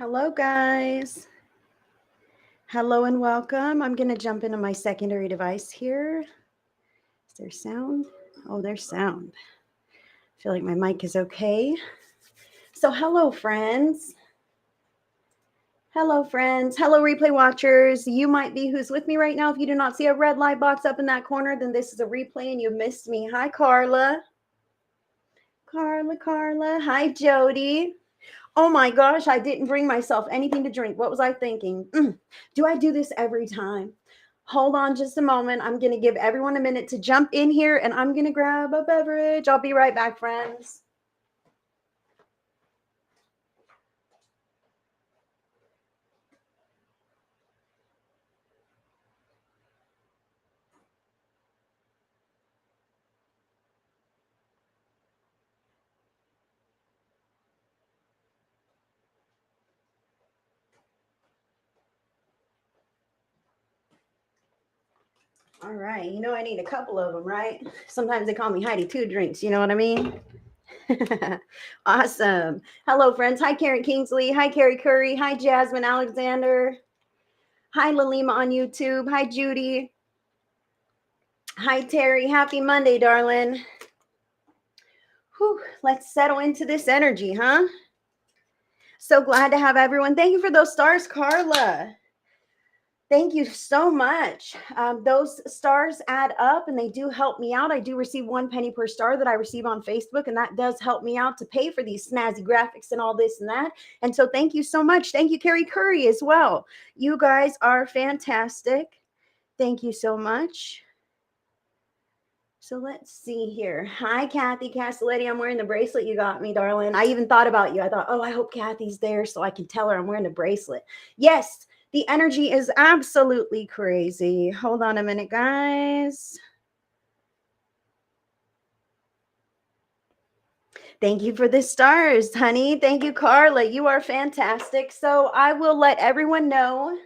Hello, guys. Hello and welcome. I'm going to jump into my secondary device here. Is there sound? Oh, there's sound. I feel like my mic is okay. So, hello, friends. Hello, friends. Hello, replay watchers. You might be who's with me right now. If you do not see a red light box up in that corner, then this is a replay and you missed me. Hi, Carla. Carla. Hi, Jody. Oh my gosh, I didn't bring myself anything to drink. What was I thinking? Do I do this every time? Hold on just a moment. I'm going to give everyone a minute to jump in here and I'm going to grab a beverage. I'll be right back, friends. All right. You know, I need a couple of them, right? Sometimes they call me Heidi 2 drinks. You know what I mean? Awesome. Hello, friends. Hi, Karen Kingsley. Hi, Carrie Curry. Hi, Jasmine Alexander. Hi, Lalima on YouTube. Hi, Judy. Hi, Terry. Happy Monday, darling. Whew, let's settle into this energy, huh? So glad to have everyone. Thank you for those stars, Carla. Thank you so much. Those stars add up and they do help me out. I do receive 1 penny per star that I receive on Facebook, and that does help me out to pay for these snazzy graphics and all this and that. And so thank you so much. Thank you, Carrie Curry, as well. You guys are fantastic. Thank you so much. So let's see here. Hi, Kathy Castelletti. I'm wearing the bracelet you got me, darling. I even thought about you. I thought, oh, I hope Kathy's there so I can tell her I'm wearing the bracelet. Yes, the energy is absolutely crazy. Hold on a minute, guys. Thank you for the stars, honey. Thank you, Carla. You are fantastic. So I will let everyone know.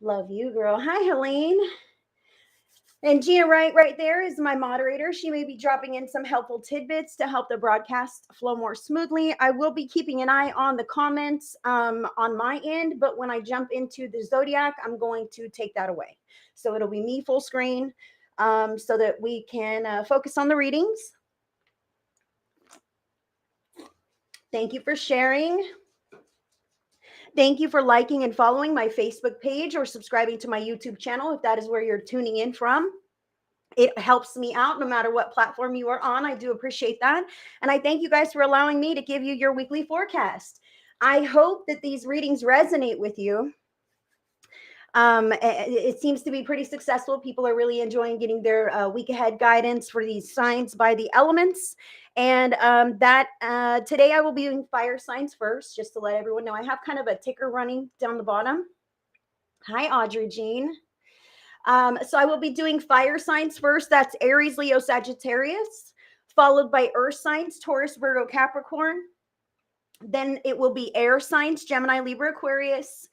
Love you, girl. Hi, Helene. And Gina right there is my moderator. She may be dropping in some helpful tidbits to help the broadcast flow more smoothly. I will be keeping an eye on the comments on my end, but when I jump into the Zodiac, I'm going to take that away. So it'll be me full screen so that we can focus on the readings. Thank you for sharing. Thank you for liking and following my Facebook page or subscribing to my YouTube channel if that is where you're tuning in from. It helps me out no matter what platform you are on. I do appreciate that. And I thank you guys for allowing me to give you your weekly forecast. I hope that these readings resonate with you. It seems to be pretty successful. People are really enjoying getting their week ahead guidance for these signs by the elements. And today I will be doing fire signs first, just to let everyone know. I have kind of a ticker running down the bottom. Hi, Audrey Jean. So I will be doing fire signs first. That's Aries, Leo, Sagittarius, followed by earth signs, Taurus, Virgo, Capricorn. Then it will be air signs, Gemini, Libra, Aquarius.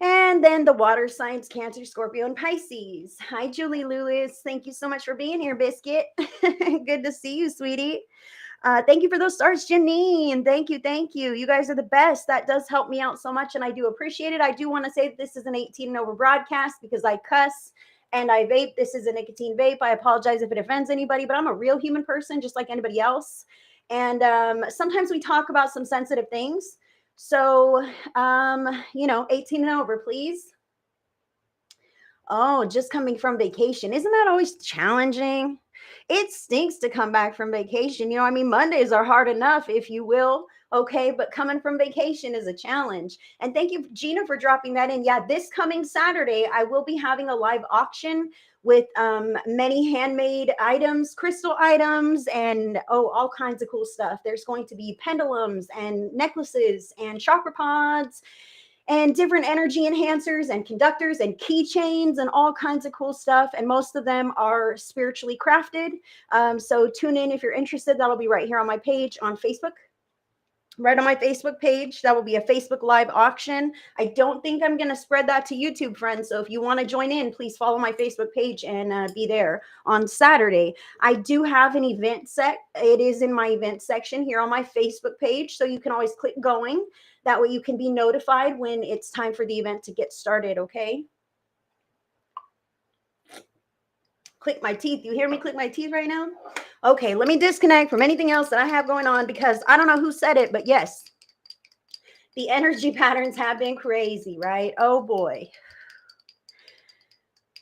And then the water signs, Cancer, Scorpio, and Pisces. Hi, Julie Lewis. Thank you so much for being here, Biscuit. Good to see you, sweetie. Thank you for those stars, Janine. Thank you. You guys are the best. That does help me out so much, and I do appreciate it. I do want to say that this is an 18 and over broadcast because I cuss and I vape. This is a nicotine vape. I apologize if it offends anybody, but I'm a real human person just like anybody else. And sometimes we talk about some sensitive things. So, 18 and over, please. Oh, just coming from vacation. Isn't that always challenging? It stinks to come back from vacation. Mondays are hard enough, if you will. Okay, but coming from vacation is a challenge. And thank you, Gina, for dropping that in. Yeah, this coming Saturday, I will be having a live auction with many handmade items, crystal items, and all kinds of cool stuff. There's going to be pendulums and necklaces and chakra pods and different energy enhancers and conductors and keychains and all kinds of cool stuff. And most of them are spiritually crafted. So tune in if you're interested. That'll be right here on my page on Facebook. Right on my Facebook page. That will be a Facebook live auction. I don't think I'm going to spread that to YouTube, friends. So if you want to join in, please follow my Facebook page and be there on Saturday. I do have an event set. It is in my event section here on my Facebook page. So you can always click going. That way you can be notified when it's time for the event to get started, okay? Click my teeth. You hear me click my teeth right now? Okay, let me disconnect from anything else that I have going on because I don't know who said it, but yes, the energy patterns have been crazy, right? Oh boy.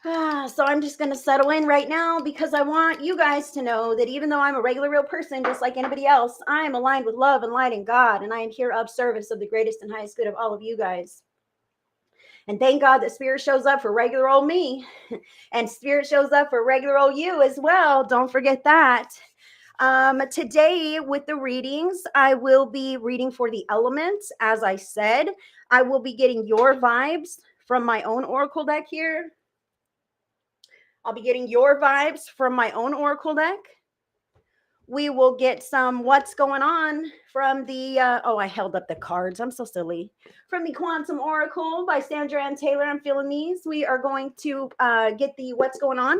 So I'm just going to settle in right now because I want you guys to know that even though I'm a regular real person, just like anybody else, I am aligned with love and light and God, and I am here of service of the greatest and highest good of all of you guys. And thank God that spirit shows up for regular old me and spirit shows up for regular old you as well. Don't forget that. Today with the readings, I will be reading for the elements. As I said, I will be getting your vibes from my own oracle deck here. I'll be getting your vibes from my own oracle deck. We will get some what's going on from the, I held up the cards. I'm so silly. From the Quantum Oracle by Sandra Ann Taylor. I'm feeling these. We are going to get the what's going on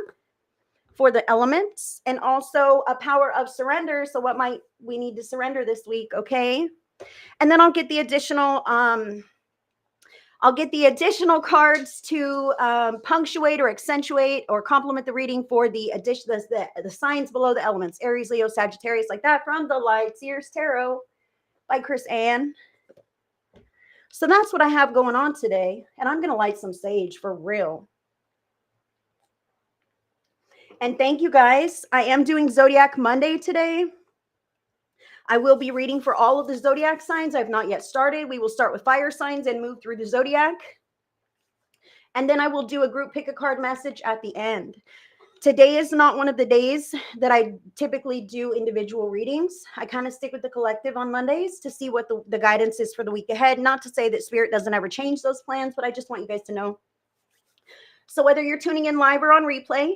for the elements and also a power of surrender. So what might we need to surrender this week, okay? And then I'll get the additional cards to punctuate or accentuate or complement the reading for the signs below the elements, Aries, Leo, Sagittarius, like that, from the Light Seers Tarot by Chris Ann. So that's what I have going on today. And I'm going to light some sage for real. And thank you guys. I am doing Zodiac Monday today. I will be reading for all of the Zodiac signs. I've not yet started. We will start with fire signs and move through the Zodiac. And then I will do a group pick a card message at the end. Today is not one of the days that I typically do individual readings. I kind of stick with the collective on Mondays to see what the guidance is for the week ahead. Not to say that spirit doesn't ever change those plans, but I just want you guys to know. So whether you're tuning in live or on replay,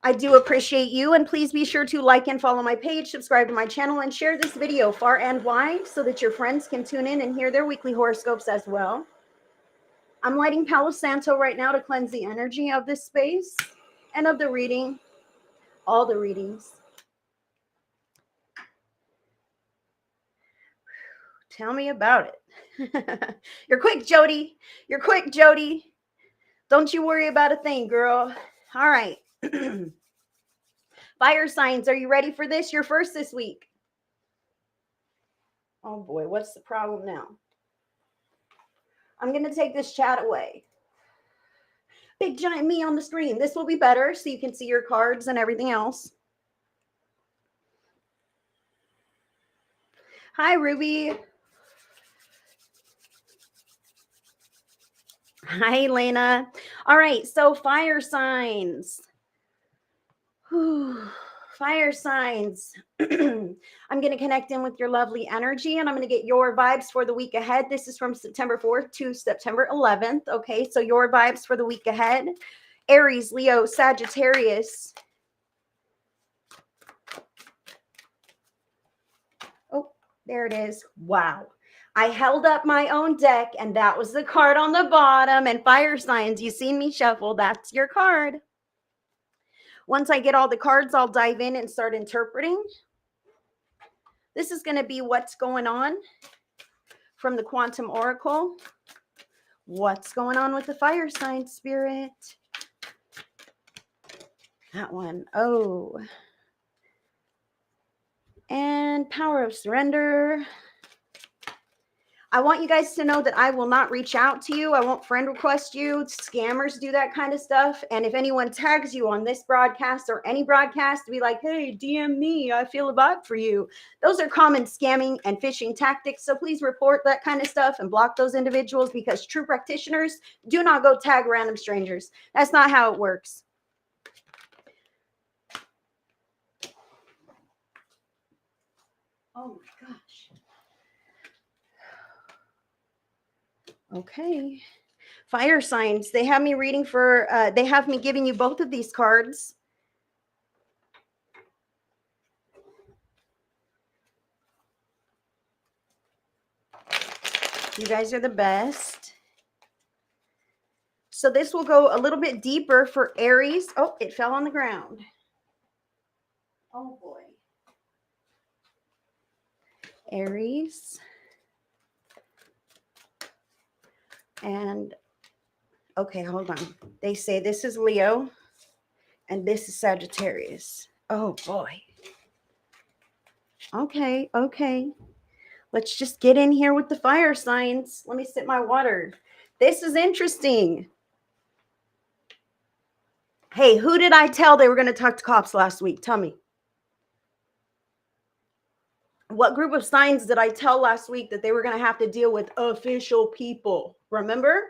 I do appreciate you, and please be sure to like and follow my page, subscribe to my channel, and share this video far and wide so that your friends can tune in and hear their weekly horoscopes as well. I'm lighting Palo Santo right now to cleanse the energy of this space and of the reading, all the readings. Tell me about it. You're quick, Jody. You're quick, Jody. Don't you worry about a thing, girl. All right. Fire signs, are you ready for this? You're first this week. Oh boy, what's the problem now? I'm going to take this chat away. Big giant me on the screen. This will be better so you can see your cards and everything else. Hi, Ruby. Hi, Lena. All right, so fire signs. Fire signs. I'm going to connect in with your lovely energy, and I'm going to get your vibes for the week ahead. This is from September 4th to September 11th. Okay, so your vibes for the week ahead. Aries, Leo, Sagittarius. Oh, there it is. Wow. I held up my own deck, and that was the card on the bottom. And fire signs, you seen me shuffle. That's your card. Once I get all the cards, I'll dive in and start interpreting. This is going to be what's going on from the Quantum Oracle. What's going on with the fire sign, Spirit? That one. Oh. And power of surrender. I want you guys to know that I will not reach out to you. I won't friend request you. Scammers do that kind of stuff. And if anyone tags you on this broadcast or any broadcast to be like, hey, DM me, I feel a vibe for you. Those are common scamming and phishing tactics. So please report that kind of stuff and block those individuals, because true practitioners do not go tag random strangers. That's not how it works. Oh my gosh. Okay. Fire signs. They have me reading for, they have me giving you both of these cards. You guys are the best. So this will go a little bit deeper for Aries. Oh, it fell on the ground. Oh boy. Aries. And okay, hold on. They say this is Leo and this is Sagittarius. Oh boy. Okay, okay. Let's just get in here with the fire signs. Let me sip my water. This is interesting. Hey, who did I tell they were going to talk to cops last week? Tell me. What group of signs did I tell last week that they were going to have to deal with official people? Remember?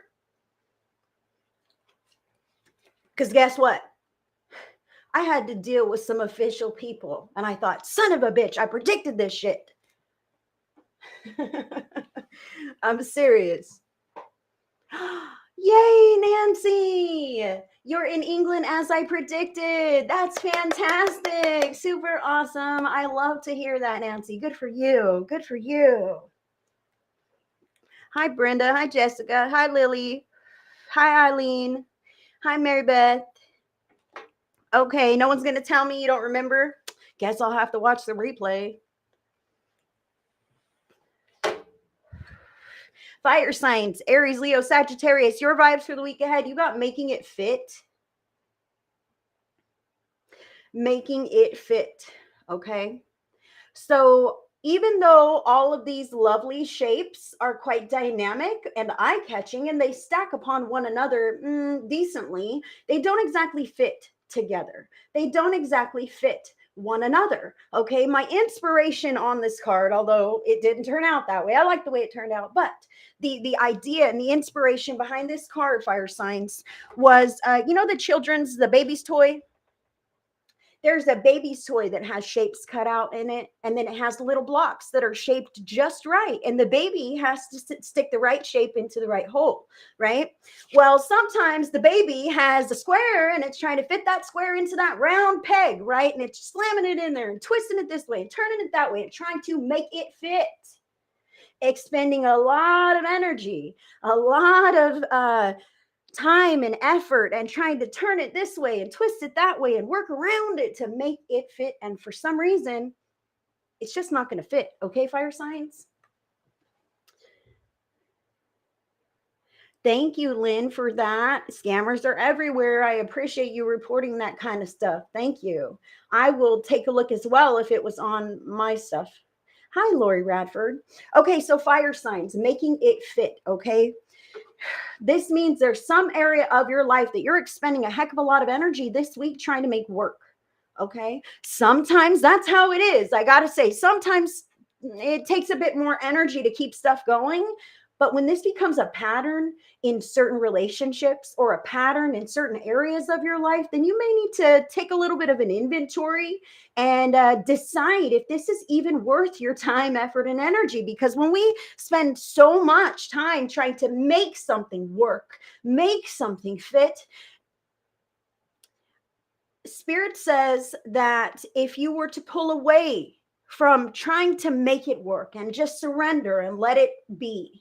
Because guess what? I had to deal with some official people. And I thought, son of a bitch, I predicted this shit. I'm serious. Yay, Nancy! You're in England as I predicted. That's fantastic. Super awesome. I love to hear that, Nancy. Good for you. Good for you. Hi, Brenda. Hi, Jessica. Hi, Lily. Hi, Eileen. Hi, Mary Beth. Okay, no one's going to tell me you don't remember. Guess I'll have to watch the replay. Fire signs, Aries, Leo, Sagittarius. Your vibes for the week ahead. You got making it fit. Making it fit. Okay. So even though all of these lovely shapes are quite dynamic and eye-catching and they stack upon one another decently, they don't exactly fit together. They don't exactly fit one another. Okay. My inspiration on this card, although it didn't turn out that way, I like the way it turned out, but the idea and the inspiration behind this card, fire signs, was the baby's toy. There's a baby's toy that has shapes cut out in it, and then it has little blocks that are shaped just right, and the baby has to stick the right shape into the right hole, right? Well, sometimes the baby has a square and it's trying to fit that square into that round peg, right? And it's slamming it in there and twisting it this way and turning it that way and trying to make it fit, expending a lot of energy, a lot of time and effort, and trying to turn it this way and twist it that way and work around it to make it fit. And for some reason, it's just not going to fit. Okay, fire signs? Thank you, Lynn, for that. Scammers are everywhere. I appreciate you reporting that kind of stuff. Thank you. I will take a look as well if it was on my stuff. Hi, Lori Radford. Okay, so fire signs, making it fit, okay? This means there's some area of your life that you're expending a heck of a lot of energy this week trying to make work. Okay. Sometimes that's how it is. I got to say, sometimes it takes a bit more energy to keep stuff going. But when this becomes a pattern in certain relationships or a pattern in certain areas of your life, then you may need to take a little bit of an inventory and decide if this is even worth your time, effort, and energy. Because when we spend so much time trying to make something work, make something fit, Spirit says that if you were to pull away from trying to make it work and just surrender and let it be,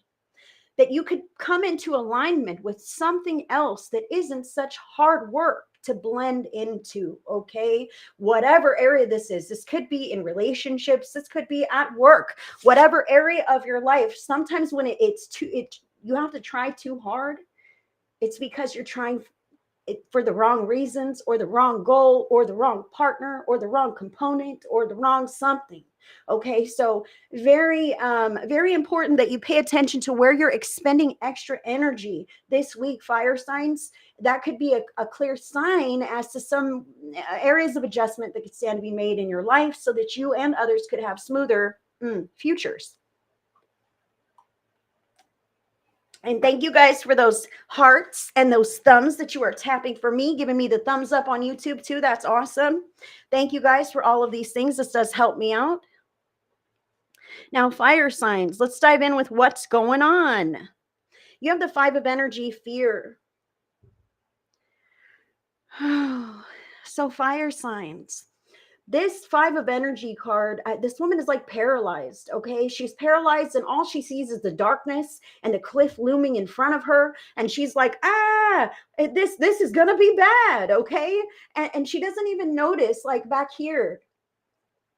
that you could come into alignment with something else that isn't such hard work to blend into. Okay, whatever area this is, this could be in relationships, this could be at work, whatever area of your life. Sometimes when you have to try too hard, it's because you're trying for the wrong reasons, or the wrong goal, or the wrong partner, or the wrong component, or the wrong something. Okay, so very important that you pay attention to where you're expending extra energy this week, fire signs. That could be a clear sign as to some areas of adjustment that could stand to be made in your life so that you and others could have smoother futures. And thank you guys for those hearts and those thumbs that you are tapping for me, giving me the thumbs up on YouTube too. That's awesome. Thank you guys for all of these things. This does help me out. Now, fire signs, let's dive in with what's going on. You have the 5 of energy, fear. So fire signs. This 5 of energy card, this woman is like paralyzed, okay? She's paralyzed and all she sees is the darkness and the cliff looming in front of her. And she's like, this is going to be bad, okay? And she doesn't even notice, like back here,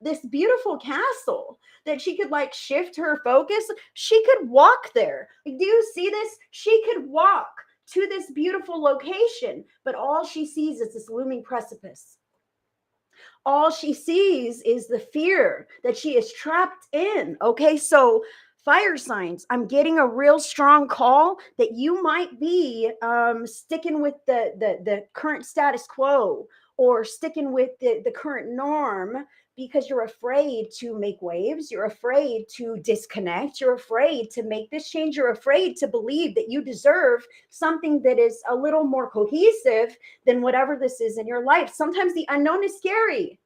this beautiful castle that she could like shift her focus. She could walk there. Like, do you see this? She could walk to this beautiful location, but all she sees is this looming precipice. All she sees is the fear that she is trapped in. Okay, so fire signs, I'm getting a real strong call that you might be sticking with the current status quo, or sticking with the current norm, because you're afraid to make waves, you're afraid to disconnect, you're afraid to make this change, you're afraid to believe that you deserve something that is a little more cohesive than whatever this is in your life. Sometimes the unknown is scary.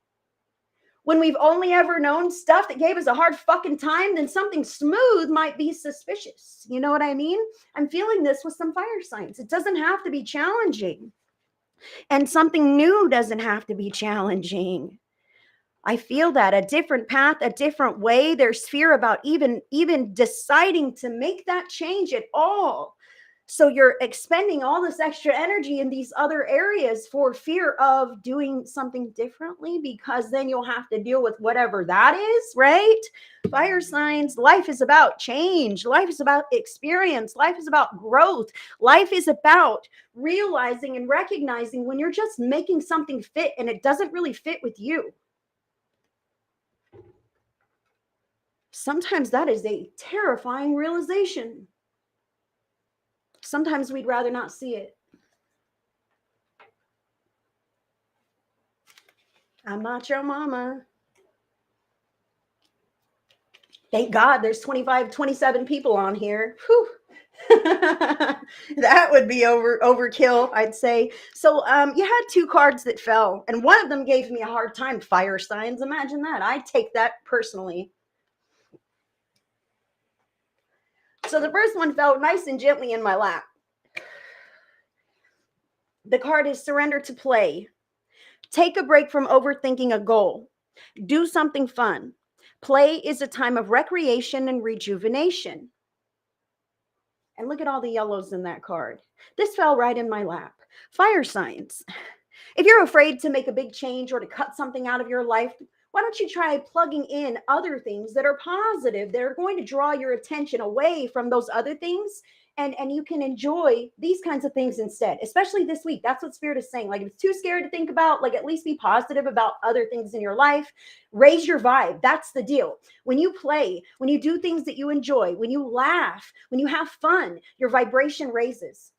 When we've only ever known stuff that gave us a hard fucking time, then something smooth might be suspicious. You know what I mean? I'm feeling this with some fire signs. It doesn't have to be challenging. And something new doesn't have to be challenging. I feel that a different path, a different way. There's fear about even deciding to make that change at all. So you're expending all this extra energy in these other areas for fear of doing something differently, because then you'll have to deal with whatever that is, right? Fire signs, life is about change. Life is about experience. Life is about growth. Life is about realizing and recognizing when you're just making something fit and it doesn't really fit with you. Sometimes that is a terrifying realization. Sometimes we'd rather not see it. I'm not your mama. Thank God there's 27 people on here. Whew. That would be overkill, I'd say. So you had two cards that fell, and one of them gave me a hard time. Fire signs. Imagine that. I take that personally. So the first one fell nice and gently in my lap. The card is surrender to play. Take a break from overthinking a goal. Do something fun. Play is a time of recreation and rejuvenation. And look at all the yellows in that card. This fell right in my lap. Fire signs. If you're afraid to make a big change or to cut something out of your life, why don't you try plugging in other things that are positive, that are going to draw your attention away from those other things, and you can enjoy these kinds of things instead, especially this week. That's what Spirit is saying. Like, if it's too scary to think about, like, at least be positive about other things in your life. Raise your vibe. That's the deal. When you play, when you do things that you enjoy, when you laugh, when you have fun, your vibration raises.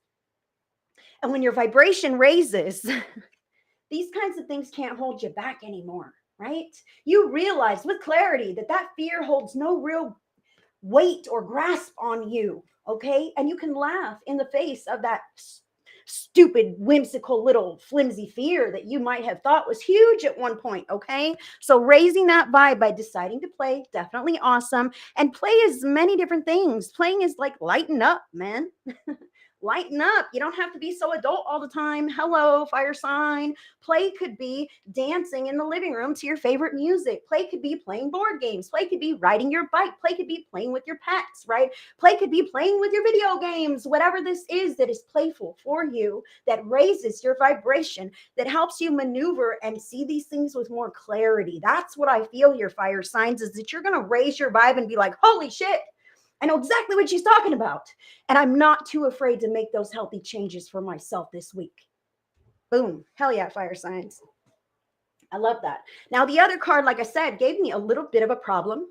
And when your vibration raises, these kinds of things can't hold you back anymore, right? You realize with clarity that fear holds no real weight or grasp on you, okay? And you can laugh in the face of that stupid, whimsical, little flimsy fear that you might have thought was huge at one point, okay? So raising that vibe by deciding to play, definitely awesome. And play is many different things. Playing is like lighten up, man. Lighten up. You don't have to be so adult all the time. Hello, fire sign. Play could be dancing in the living room to your favorite music. Play could be playing board games. Play could be riding your bike. Play could be playing with your pets, right? Play could be playing with your video games. Whatever this is that is playful for you, that raises your vibration, that helps you maneuver and see these things with more clarity. That's what I feel here, fire signs, is that you're going to raise your vibe and be like, holy shit, I know exactly what she's talking about. And I'm not too afraid to make those healthy changes for myself this week. Boom. Hell yeah, fire signs. I love that. Now, the other card, like I said, gave me a little bit of a problem.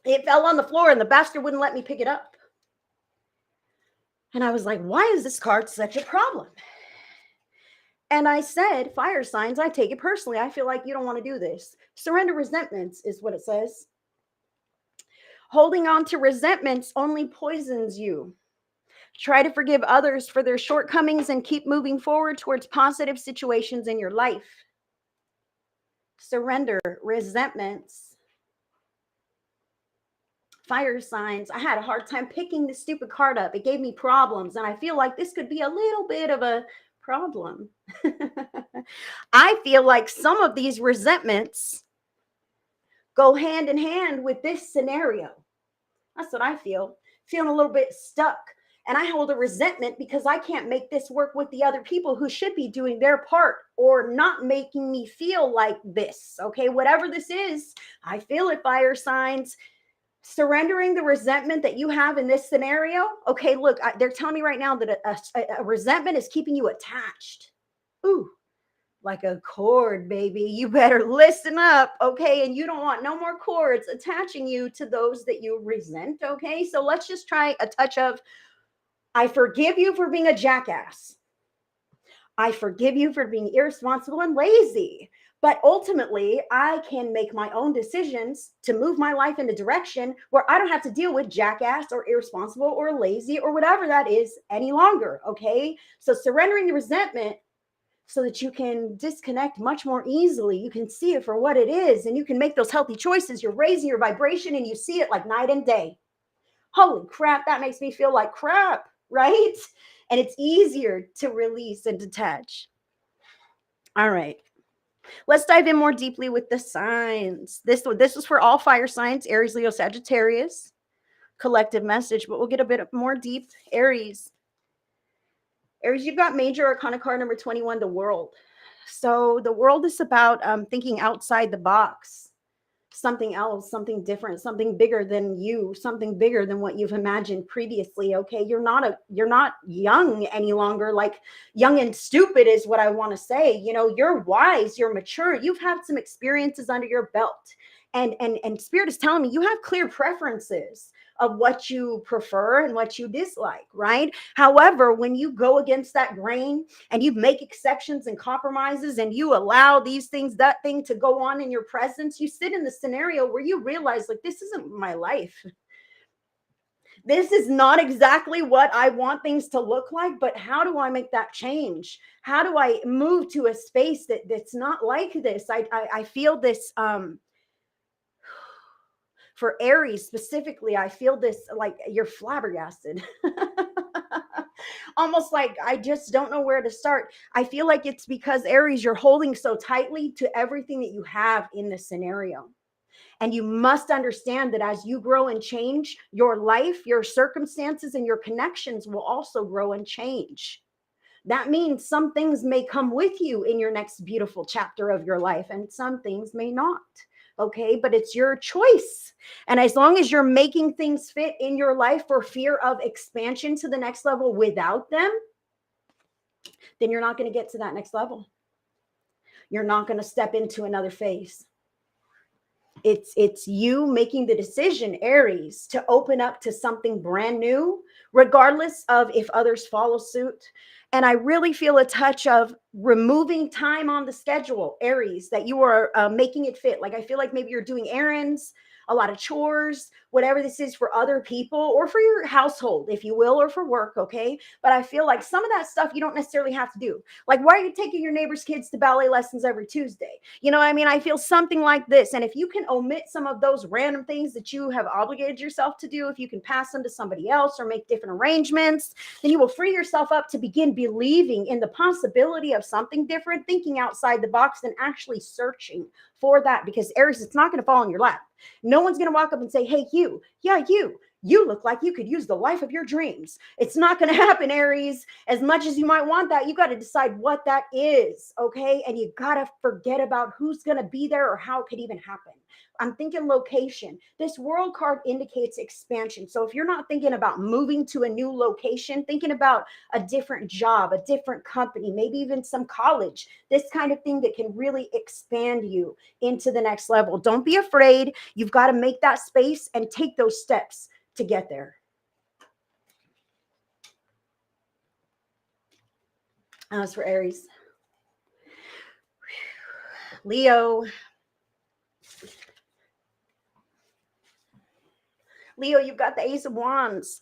It fell on the floor and the bastard wouldn't let me pick it up. And I was like, why is this card such a problem? And I said, fire signs, I take it personally. I feel like you don't want to do this. Surrender resentments is what it says. Holding on to resentments only poisons you. Try to forgive others for their shortcomings and keep moving forward towards positive situations in your life. Surrender resentments. Fire signs. I had a hard time picking this stupid card up. It gave me problems, and I feel like this could be a little bit of a problem. I feel like some of these resentments go hand in hand with this scenario. That's what I feel. Feeling a little bit stuck And I hold a resentment because I can't make this work with the other people who should be doing their part or not making me feel like this. Okay, whatever this is, I feel it, fire signs. Surrendering the resentment that you have in this scenario. Okay, look, they're telling me right now that a resentment is keeping you attached. Ooh, like a cord, baby. You better listen up, okay? And you don't want no more cords attaching you to those that you resent, okay? So let's just try a touch of I forgive you for being a jackass. I forgive you for being irresponsible and lazy. But ultimately, I can make my own decisions to move my life in a direction where I don't have to deal with jackass or irresponsible or lazy or whatever that is any longer. Okay. So surrendering the resentment so that you can disconnect much more easily. You can see it for what it is and you can make those healthy choices. You're raising your vibration and you see it like night and day. Holy crap, that makes me feel like crap, right? And it's easier to release and detach. All right. Let's dive in more deeply with the signs. This was for all fire signs, Aries, Leo, Sagittarius, collective message, but we'll get a bit more deep. Aries, you've got major arcana card number 21, the world. So the world is about thinking outside the box, something else, something different, something bigger than you, something bigger than what you've imagined previously. Okay, you're not young any longer. Like young and stupid is what I want to say. You know, you're wise, you're mature, you've had some experiences under your belt, and spirit is telling me you have clear preferences of what you prefer and what you dislike, right? However, when you go against that grain and you make exceptions and compromises and you allow these things, that thing to go on in your presence, you sit in the scenario where you realize, like, this isn't my life. This is not exactly what I want things to look like, but how do I make that change? How do I move to a space that's not like this? I feel this for Aries specifically, I feel this like you're flabbergasted. Almost like I just don't know where to start. I feel like it's because Aries, you're holding so tightly to everything that you have in this scenario. And you must understand that as you grow and change, your life, your circumstances, and your connections will also grow and change. That means some things may come with you in your next beautiful chapter of your life, and some things may not. Okay, but it's your choice. And as long as you're making things fit in your life for fear of expansion to the next level without them, then you're not going to get to that next level. You're not going to step into another phase. It's you making the decision, Aries, to open up to something brand new, regardless of if others follow suit. And I really feel a touch of removing time on the schedule, Aries, that you are making it fit. Like I feel like maybe you're doing errands, a lot of chores, whatever this is for other people or for your household, if you will, or for work. Okay. But I feel like some of that stuff you don't necessarily have to do. Like, why are you taking your neighbor's kids to ballet lessons every Tuesday? You know what I mean? I feel something like this. And if you can omit some of those random things that you have obligated yourself to do, if you can pass them to somebody else or make different arrangements, then you will free yourself up to begin believing in the possibility of something different, thinking outside the box, and actually searching for that. Because Aries, it's not going to fall in your lap. No one's going to walk up and say, hey, you look like you could use the life of your dreams. It's not going to happen, Aries. As much as you might want that, you got to decide what that is, okay? And you got to forget about who's going to be there or how it could even happen. I'm thinking location. This world card indicates expansion. So if you're not thinking about moving to a new location, thinking about a different job, a different company, maybe even some college, this kind of thing that can really expand you into the next level. Don't be afraid. You've got to make that space and take those steps to get there. As for Aries, Leo, you've got the Ace of Wands.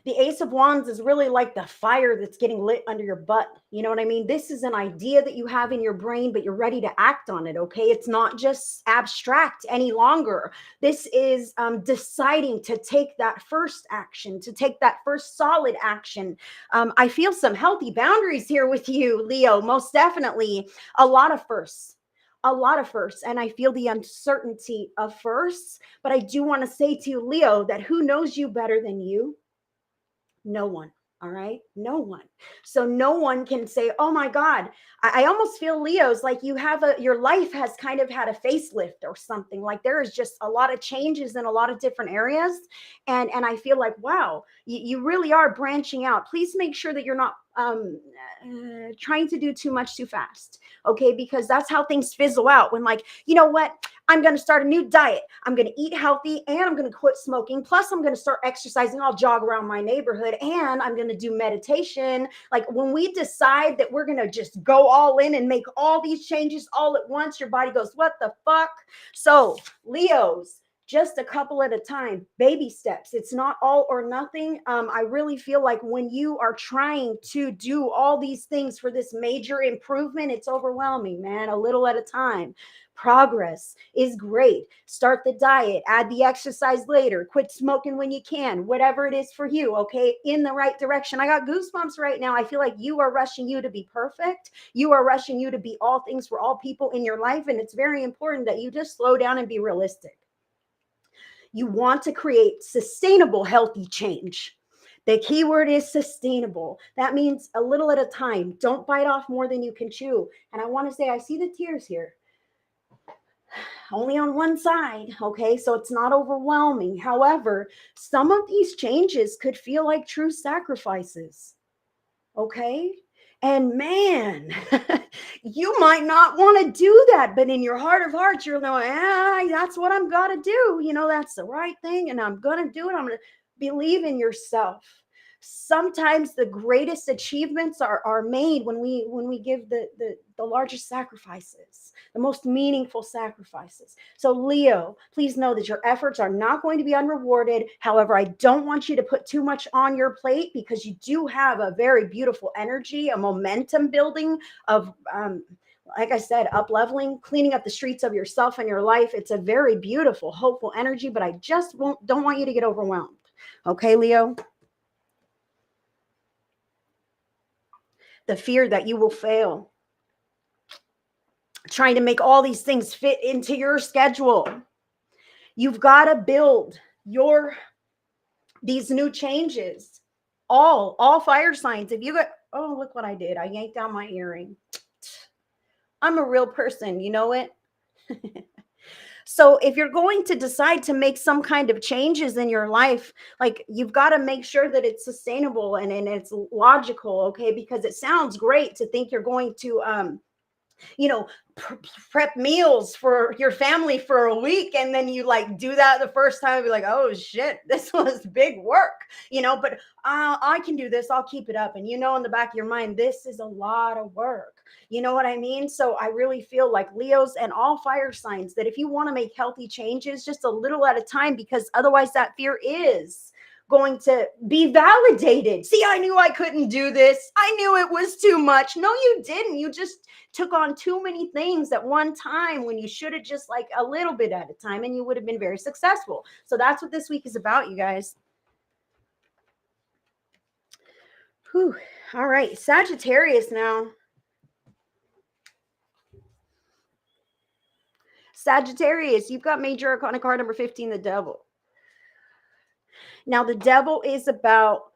The Ace of Wands is really like the fire that's getting lit under your butt. You know what I mean? This is an idea that you have in your brain, but you're ready to act on it, okay? It's not just abstract any longer. This is deciding to take that first action, to take that first solid action. I feel some healthy boundaries here with you, Leo, most definitely. A lot of firsts. a lot of firsts, and I feel the uncertainty of firsts. But I do want to say to you, Leo, that who knows you better than you? No one. All right. No one. So no one can say, oh my God. I almost feel, Leo's, like you have your life has kind of had a facelift or something. Like there is just a lot of changes in a lot of different areas. And I feel like, wow, you really are branching out. Please make sure that you're not trying to do too much too fast. Okay. Because that's how things fizzle out when, like, you know what? I'm going to start a new diet. I'm going to eat healthy and I'm going to quit smoking. Plus, I'm going to start exercising. I'll jog around my neighborhood and I'm going to do meditation. Like when we decide that we're going to just go all in and make all these changes all at once, your body goes, what the fuck? So, Leos, just a couple at a time, baby steps. It's not all or nothing. I really feel like when you are trying to do all these things for this major improvement, it's overwhelming, man. A little at a time. Progress is great. Start the diet, add the exercise later, quit smoking when you can, whatever it is for you, okay? In the right direction. I got goosebumps right now. I feel like you are rushing you to be perfect. You are rushing you to be all things for all people in your life. And it's very important that you just slow down and be realistic. You want to create sustainable, healthy change. The key word is sustainable. That means a little at a time. Don't bite off more than you can chew. And I want to say, I see the tears here. Only on one side, okay? So it's not overwhelming. However, some of these changes could feel like true sacrifices, okay? And man, you might not want to do that, but in your heart of hearts, you're like, that's what I'm going to do. You know, that's the right thing, and I'm going to do it. I'm going to believe in yourself. Sometimes the greatest achievements are made when we give the largest sacrifices, the most meaningful sacrifices. So Leo, please know that your efforts are not going to be unrewarded. However, I don't want you to put too much on your plate because you do have a very beautiful energy, a momentum building of like I said, up leveling, cleaning up the streets of yourself and your life. It's a very beautiful, hopeful energy, but I just don't want you to get overwhelmed. Okay, Leo? The fear that you will fail, trying to make all these things fit into your schedule. You've got to build these new changes. All fire signs. If you got, oh, look what I did. I yanked down my earring. I'm a real person. You know it? So if you're going to decide to make some kind of changes in your life, like you've got to make sure that it's sustainable and it's logical, okay? Because it sounds great to think you're going to prep meals for your family for a week, and then you like do that the first time and be like, oh shit, this was big work, but I can do this, I'll keep it up. And in the back of your mind, this is a lot of work. You know what I mean? So I really feel like Leos and all fire signs, that if you want to make healthy changes, just a little at a time, because otherwise that fear is going to be validated. See, I knew I couldn't do this. I knew it was too much. No, you didn't. You just took on too many things at one time when you should have just like a little bit at a time, and you would have been very successful. So that's what this week is about, you guys. Whew. All right, Sagittarius now. Sagittarius, you've got major arcana card number 15, the devil. Now, the devil is about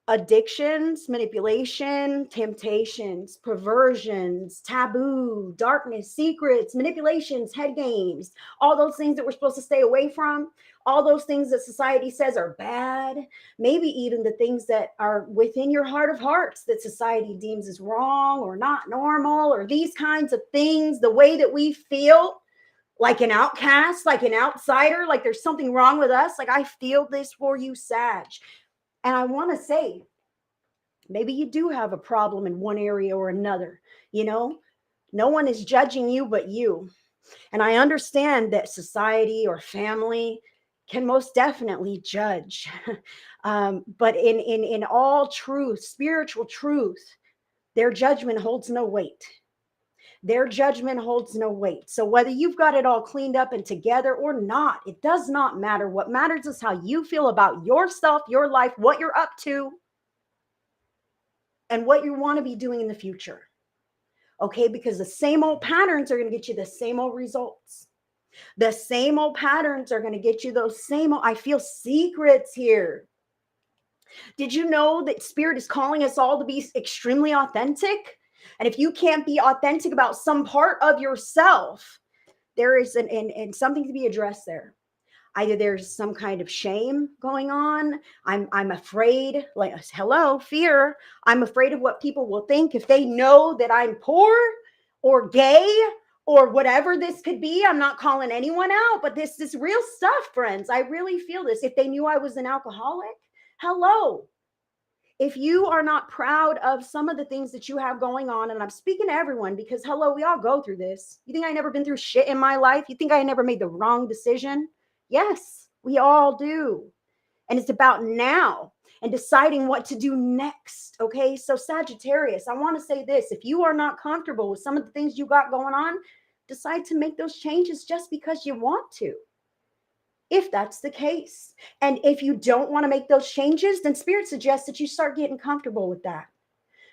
addictions, manipulation, temptations, perversions, taboo, darkness, secrets, manipulations, head games, all those things that we're supposed to stay away from, all those things that society says are bad, maybe even the things that are within your heart of hearts that society deems as wrong or not normal, or these kinds of things, the way that we feel like an outcast, like an outsider, like there's something wrong with us. Like I feel this for you, Sag. And I want to say, maybe you do have a problem in one area or another. No one is judging you but you. And I understand that society or family can most definitely judge. But in all truth, spiritual truth, their judgment holds no weight. Their judgment holds no weight. So whether you've got it all cleaned up and together or not, it does not matter. What matters is how you feel about yourself, your life, what you're up to, and what you want to be doing in the future. Okay, because the same old patterns are going to get you the same old results. The same old patterns are going to get you those same old, I feel secrets here. Did you know that Spirit is calling us all to be extremely authentic? And if you can't be authentic about some part of yourself, there is and something to be addressed there. Either there's some kind of shame going on. I'm afraid, like, hello, fear. I'm afraid of what people will think if they know that I'm poor or gay or whatever this could be. I'm not calling anyone out, but this is real stuff, friends. I really feel this. If they knew I was an alcoholic, hello. If you are not proud of some of the things that you have going on, and I'm speaking to everyone because, hello, we all go through this. You think I never been through shit in my life? You think I never made the wrong decision? Yes, we all do. And it's about now and deciding what to do next. Okay. So, Sagittarius, I want to say this. If you are not comfortable with some of the things you got going on, decide to make those changes just because you want to. If that's the case. And if you don't want to make those changes, then Spirit suggests that you start getting comfortable with that,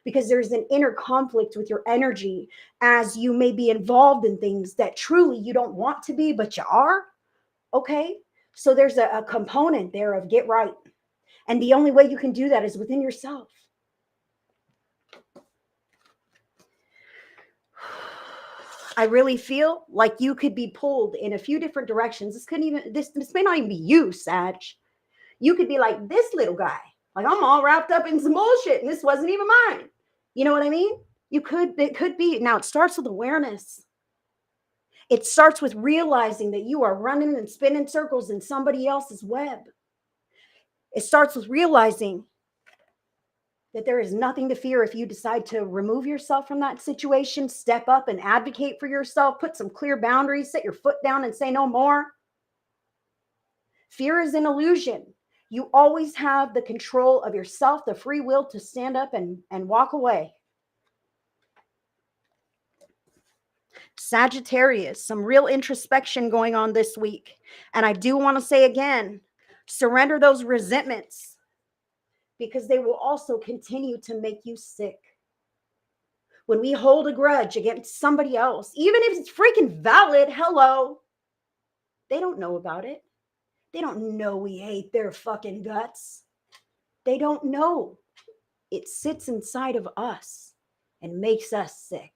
because there's an inner conflict with your energy as you may be involved in things that truly you don't want to be, but you are. Okay. So there's a component there of get right. And the only way you can do that is within yourself. I really feel like you could be pulled in a few different directions. This may not even be you, Sag. You could be like this little guy. Like, I'm all wrapped up in some bullshit and this wasn't even mine. You know what I mean? It could be. Now it starts with awareness. It starts with realizing that you are running and spinning circles in somebody else's web. It starts with realizing that there is nothing to fear if you decide to remove yourself from that situation, step up and advocate for yourself, put some clear boundaries, set your foot down and say no more. Fear is an illusion. You always have the control of yourself, the free will to stand up and walk away. Sagittarius, some real introspection going on this week. And I do want to say again, surrender those resentments, because they will also continue to make you sick. When we hold a grudge against somebody else, even if it's freaking valid, hello, they don't know about it. They don't know we hate their fucking guts. They don't know. It sits inside of us and makes us sick,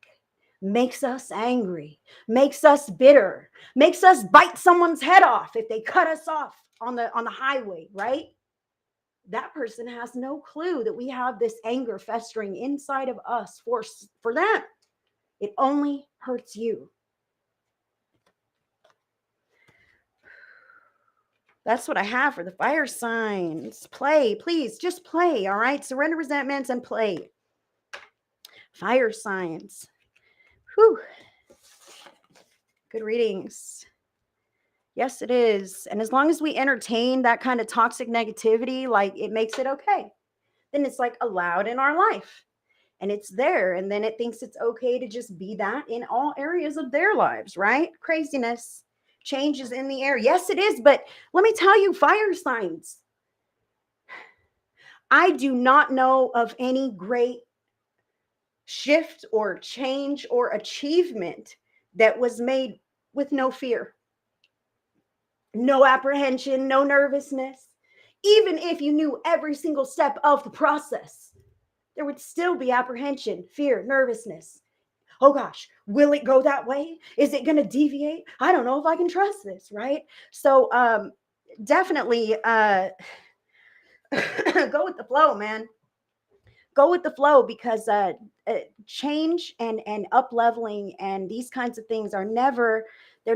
makes us angry, makes us bitter, makes us bite someone's head off if they cut us off on the highway, right? That person has no clue that we have this anger festering inside of us for them. It only hurts you. That's what I have for the fire signs. Play, please, just play, all right? Surrender resentments and play. Fire signs. Whew. Good readings. Yes, it is. And as long as we entertain that kind of toxic negativity, like, it makes it okay. Then it's like allowed in our life. And it's there. And then it thinks it's okay to just be that in all areas of their lives, right? Craziness. Changes in the air. Yes, it is. But let me tell you, fire signs. I do not know of any great shift or change or achievement that was made with no fear, no apprehension, no nervousness. Even if you knew every single step of the process, there would still be apprehension, fear, nervousness. Oh gosh, will it go that way? Is it going to deviate? I don't know if I can trust this, right? So definitely go with the flow, man. Go with the flow, because change and up leveling and these kinds of things they're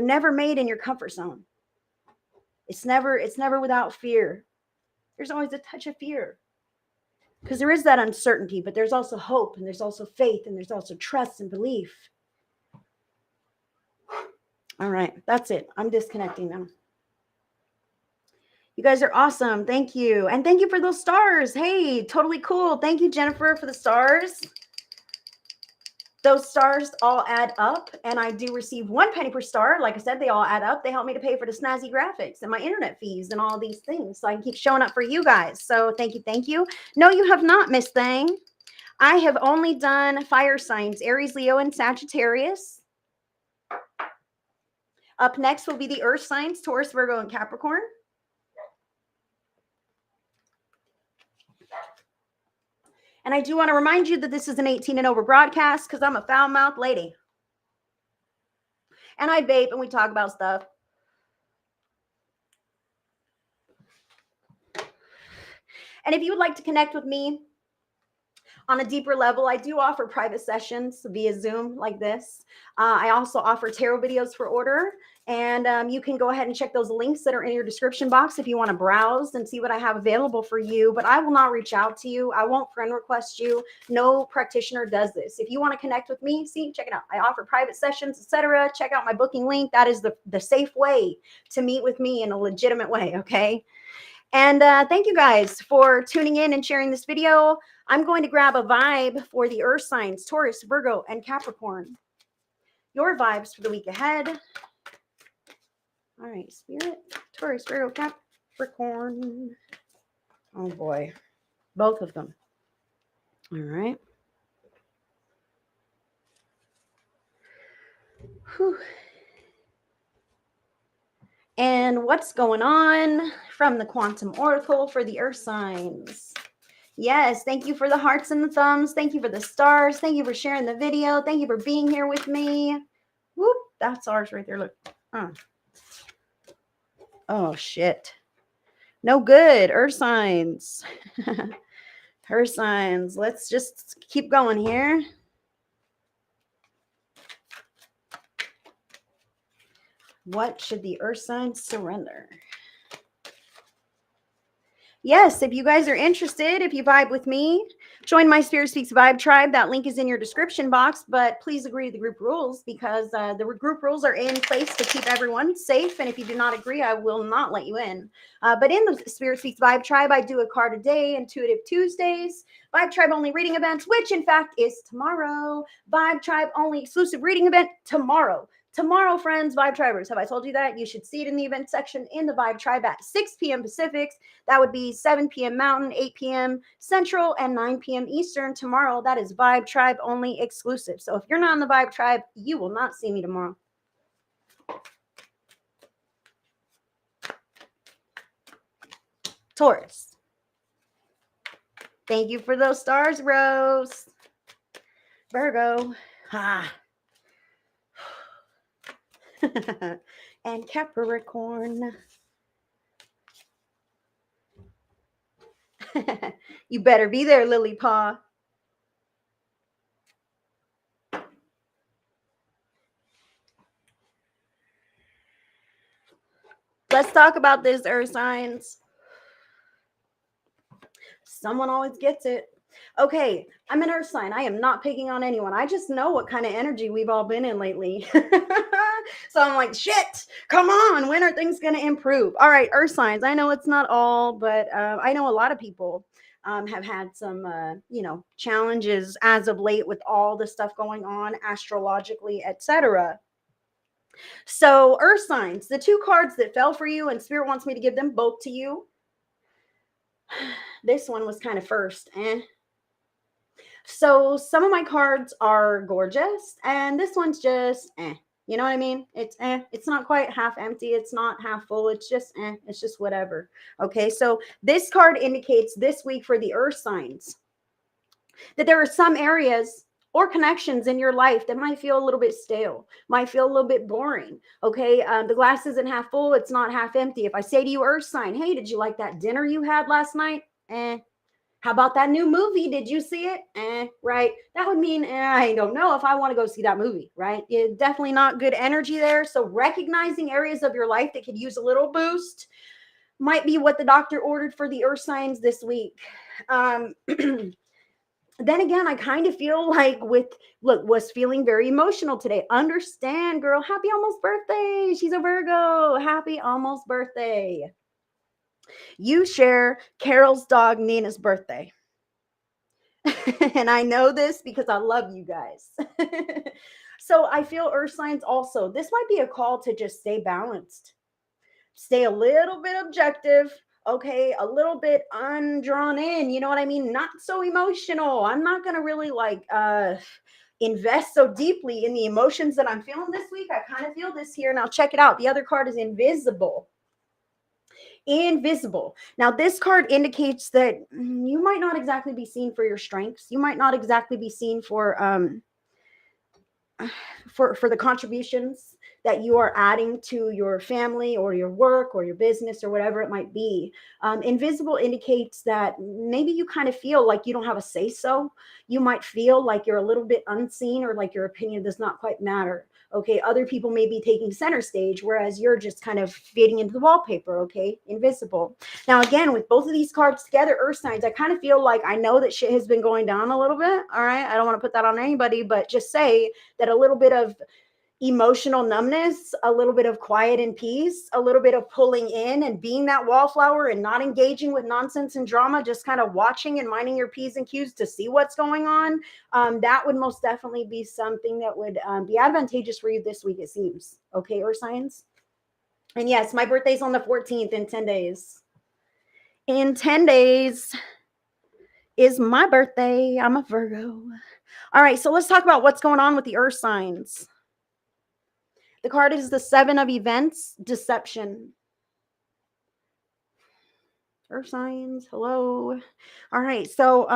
never made in your comfort zone. It's never without fear. There's always a touch of fear, because there is that uncertainty, but there's also hope, and there's also faith, and there's also trust and belief. All right, that's it. I'm disconnecting now. You guys are awesome. Thank you. And thank you for those stars. Hey, totally cool. Thank you, Jennifer, for the stars. Those stars all add up, and I do receive 1 penny per star. Like I said, they all add up. They help me to pay for the snazzy graphics and my internet fees and all these things, so I can keep showing up for you guys. So thank you. Thank you. No, you have not, Miss Thang. I have only done fire signs, Aries, Leo, and Sagittarius. Up next will be the earth signs, Taurus, Virgo, and Capricorn. And I do want to remind you that this is an 18 and over broadcast because I'm a foul-mouthed lady. And I vape and we talk about stuff. And if you would like to connect with me on a deeper level, I do offer private sessions via Zoom like this. I also offer tarot videos for order. And you can go ahead and check those links that are in your description box if you want to browse and see what I have available for you. But I will not reach out to you. I won't friend request you. No practitioner does this. If you want to connect with me, see, check it out. I offer private sessions, etc. Check out my booking link. That is the safe way to meet with me in a legitimate way, okay? And thank you guys for tuning in and sharing this video. I'm going to grab a vibe for the earth signs, Taurus, Virgo, and Capricorn. Your vibes for the week ahead. All right, Spirit, Taurus, Virgo, Capricorn. Oh boy, both of them. All right. Whew. And what's going on from the Quantum Oracle for the earth signs? Yes, thank you for the hearts and the thumbs. Thank you for the stars. Thank you for sharing the video. Thank you for being here with me. Whoop, that's ours right there. Look. Oh, shit. No good. Earth signs. Earth signs. Let's just keep going here. What should the earth signs surrender? Yes, if you guys are interested, if you vibe with me, join my Spirit Speaks Vibe tribe. That link is in your description box, but please agree to the group rules because the group rules are in place to keep everyone safe. And if you do not agree, I will not let you in. But in the Spirit Speaks Vibe tribe, I do a card a day, Intuitive Tuesdays, Vibe tribe only reading events, which in fact is tomorrow. Vibe tribe only exclusive reading event tomorrow. Tomorrow, friends, Vibe Tribers. Have I told you that? You should see it in the event section in the Vibe Tribe at 6 p.m. Pacific. That would be 7 p.m. Mountain, 8 p.m. Central, and 9 p.m. Eastern tomorrow. That is Vibe Tribe only exclusive. So if you're not in the Vibe Tribe, you will not see me tomorrow. Taurus. Thank you for those stars, Rose. Virgo. And Capricorn. You better be there, Lily Paw. Let's talk about this, earth signs. Someone always gets it. Okay, I'm an earth sign. I am not picking on anyone. I just know what kind of energy we've all been in lately. So I'm like, shit, come on. When are things going to improve? All right, earth signs. I know it's not all, but I know a lot of people have had some, challenges as of late with all the stuff going on astrologically, etc. So earth signs, the two cards that fell for you, and Spirit wants me to give them both to you. This one was kind of first. So some of my cards are gorgeous, and this one's just You know what I mean? It's not quite half empty. It's not half full. It's just It's just whatever. Okay, so this card indicates this week for the earth signs that there are some areas or connections in your life that might feel a little bit stale, might feel a little bit boring. Okay, the glass isn't half full. It's not half empty. If I say to you, earth sign, hey, did you like that dinner you had last night? How about that new movie? Did you see it? Right. That would mean I don't know if I want to go see that movie, right? Definitely not good energy there. So recognizing areas of your life that could use a little boost might be what the doctor ordered for the earth signs this week. Then again, I kind of feel like was feeling very emotional today. Understand, girl. Happy almost birthday. She's a Virgo. Happy almost birthday. You share Carol's dog Nina's birthday. And I know this because I love you guys. So I feel earth signs also. This might be a call to just stay balanced. Stay a little bit objective. Okay, a little bit undrawn in, you know what I mean? Not so emotional. I'm not going to really like invest so deeply in the emotions that I'm feeling this week. I kind of feel this here. Now check it out. The other card is invisible. Invisible. Now this card indicates that you might not exactly be seen for your strengths. You might not exactly be seen for the contributions that you are adding to your family or your work or your business or whatever it might be. Invisible indicates that maybe you kind of feel like you don't have a say so. You might feel like you're a little bit unseen or like your opinion does not quite matter. Okay, other people may be taking center stage, whereas you're just kind of fading into the wallpaper. Okay, invisible. Now, again, with both of these cards together, earth signs, I kind of feel like I know that shit has been going down a little bit. All right, I don't want to put that on anybody, but just say that a little bit of emotional numbness, a little bit of quiet and peace, a little bit of pulling in and being that wallflower and not engaging with nonsense and drama, just kind of watching and minding your P's and Q's to see what's going on. That would most definitely be something that would be advantageous for you this week, it seems. Okay, Earth signs. And yes, my birthday's on the 14th in 10 days. In 10 days is my birthday. I'm a Virgo. All right, so let's talk about what's going on with the earth signs. The card is the 7 of events, deception. Earth signs, hello. All right, so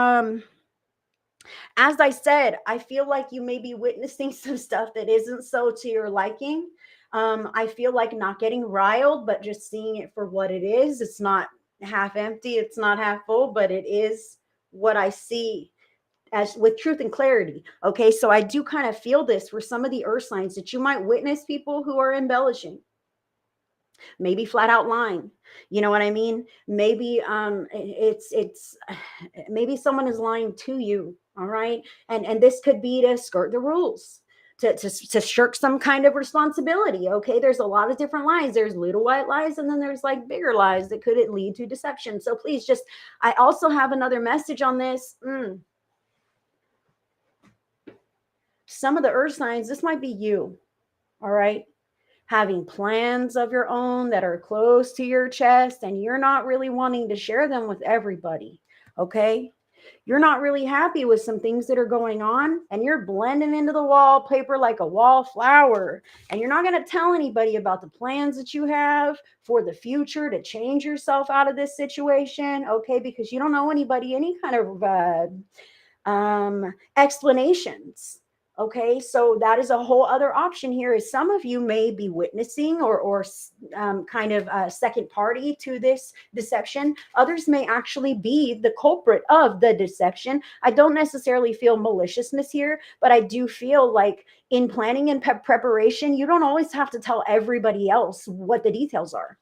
as I said, I feel like you may be witnessing some stuff that isn't so to your liking. I feel like not getting riled, but just seeing it for what it is. It's not half empty, it's not half full, but it is what I see as with truth and clarity. Okay, so I do kind of feel this for some of the earth signs that you might witness people who are embellishing, maybe flat out lying. You know what I mean? Maybe it's maybe someone is lying to you. All right, and this could be to skirt the rules. To shirk some kind of responsibility. Okay, there's a lot of different lies. There's little white lies, and then there's like bigger lies that could lead to deception. So please, just I also have another message on this. Some of the earth signs, this might be you. All right, having plans of your own that are close to your chest, and you're not really wanting to share them with everybody. Okay, you're not really happy with some things that are going on, and you're blending into the wallpaper like a wallflower, and you're not going to tell anybody about the plans that you have for the future to change yourself out of this situation. Okay, because you don't know anybody any kind of explanations. Okay, so that is a whole other option here. Is some of you may be witnessing or kind of a second party to this deception. Others may actually be the culprit of the deception. I don't necessarily feel maliciousness here, but I do feel like in planning and preparation, you don't always have to tell everybody else what the details are.